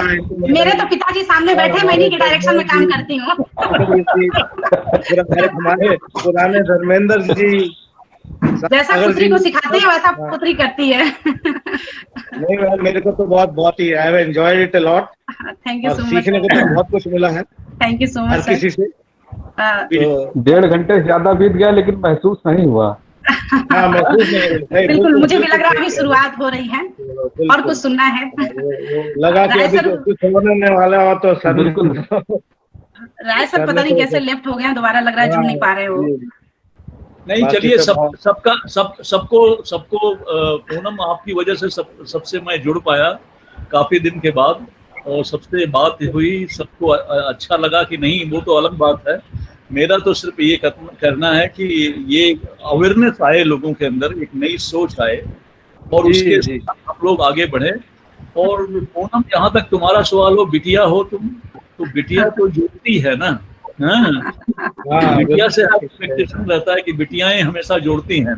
[SPEAKER 3] मेरे तो पिताजी सामने बैठे, मैं इन्हीं के डायरेक्शन में काम करती हूँ।
[SPEAKER 5] हमारे पुराने धर्मेंद्र जी,
[SPEAKER 3] जैसा पुत्री को सिखाते हैं वैसा पुत्री करती है।
[SPEAKER 5] नहीं मैम, मेरे को तो बहुत ही I have enjoyed it a lot.
[SPEAKER 3] Thank you so much.
[SPEAKER 5] सीखने को तो बहुत कुछ मिला है।
[SPEAKER 3] थैंक यू सो मच
[SPEAKER 5] हर किसी से।
[SPEAKER 4] 1.5 घंटे से ज्यादा बीत गया लेकिन महसूस नहीं हुआ।
[SPEAKER 5] हाँ, महसूस नहीं।
[SPEAKER 3] बिल्कुल, मुझे भी लग रहा है अभी शुरुआत हो रही है और कुछ सुनना है।
[SPEAKER 5] लगा कि अभी कुछ होने वाला हो तो सर।
[SPEAKER 4] बिल्कुल।
[SPEAKER 3] राय सर पता नहीं कैसे लेफ्ट हो गए, दोबारा लग रहा है जुड़ नहीं पा रहे हो।
[SPEAKER 2] नहीं, चलिए, सबको पूनम, आपकी वजह से सबसे मैं जुड़ पाया काफी दिन के बाद, और सबसे बात हुई, सबको अच्छा लगा कि नहीं, वो तो अलग बात है। मेरा तो सिर्फ ये करना है कि ये अवेयरनेस आए लोगों के अंदर, एक नई सोच आए, और उसके साथ हम लोग आगे बढ़े। और पूनम, जहाँ तक तुम्हारा सवाल हो, बिटिया हो तुम, तो बिटिया तो जोड़ती है ना। हाँ, बिटिया से एक्सपेक्टेशन रहता है कि बिटियाएं हमेशा जोड़ती हैं।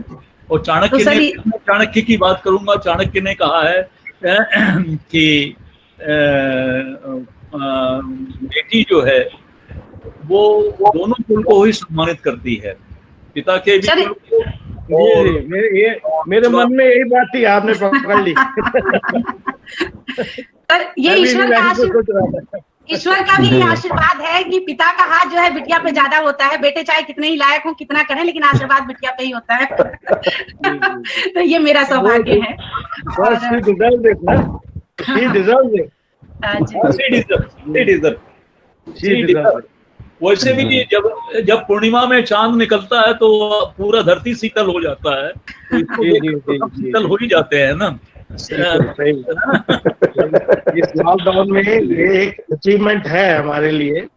[SPEAKER 2] और चाणक्य की बात करूंगा। चाणक्य ने कहा है कि बेटी जो है वो दोनों कुल को ही सम्मानित करती है, पिता के भी कुल को। और
[SPEAKER 5] मेरे मन में यही बात थी, आपने पकड़ ली।
[SPEAKER 3] सर, ये ईश्वर का भी आशीर्वाद है कि पिता का हाथ जो है बिटिया पे ज्यादा होता है। बेटे चाहे कितने ही लायक हो, कितना करें, लेकिन आशीर्वाद बिटिया पे ही होता है। तो ये मेरा सौभाग्य है।
[SPEAKER 2] वैसे भी जब पूर्णिमा में चांद निकलता है तो पूरा धरती शीतल हो जाता है, तो शीतल हो ही जाते हैं ना।
[SPEAKER 5] इस लॉकडाउन में ये एक अचीवमेंट है हमारे लिए।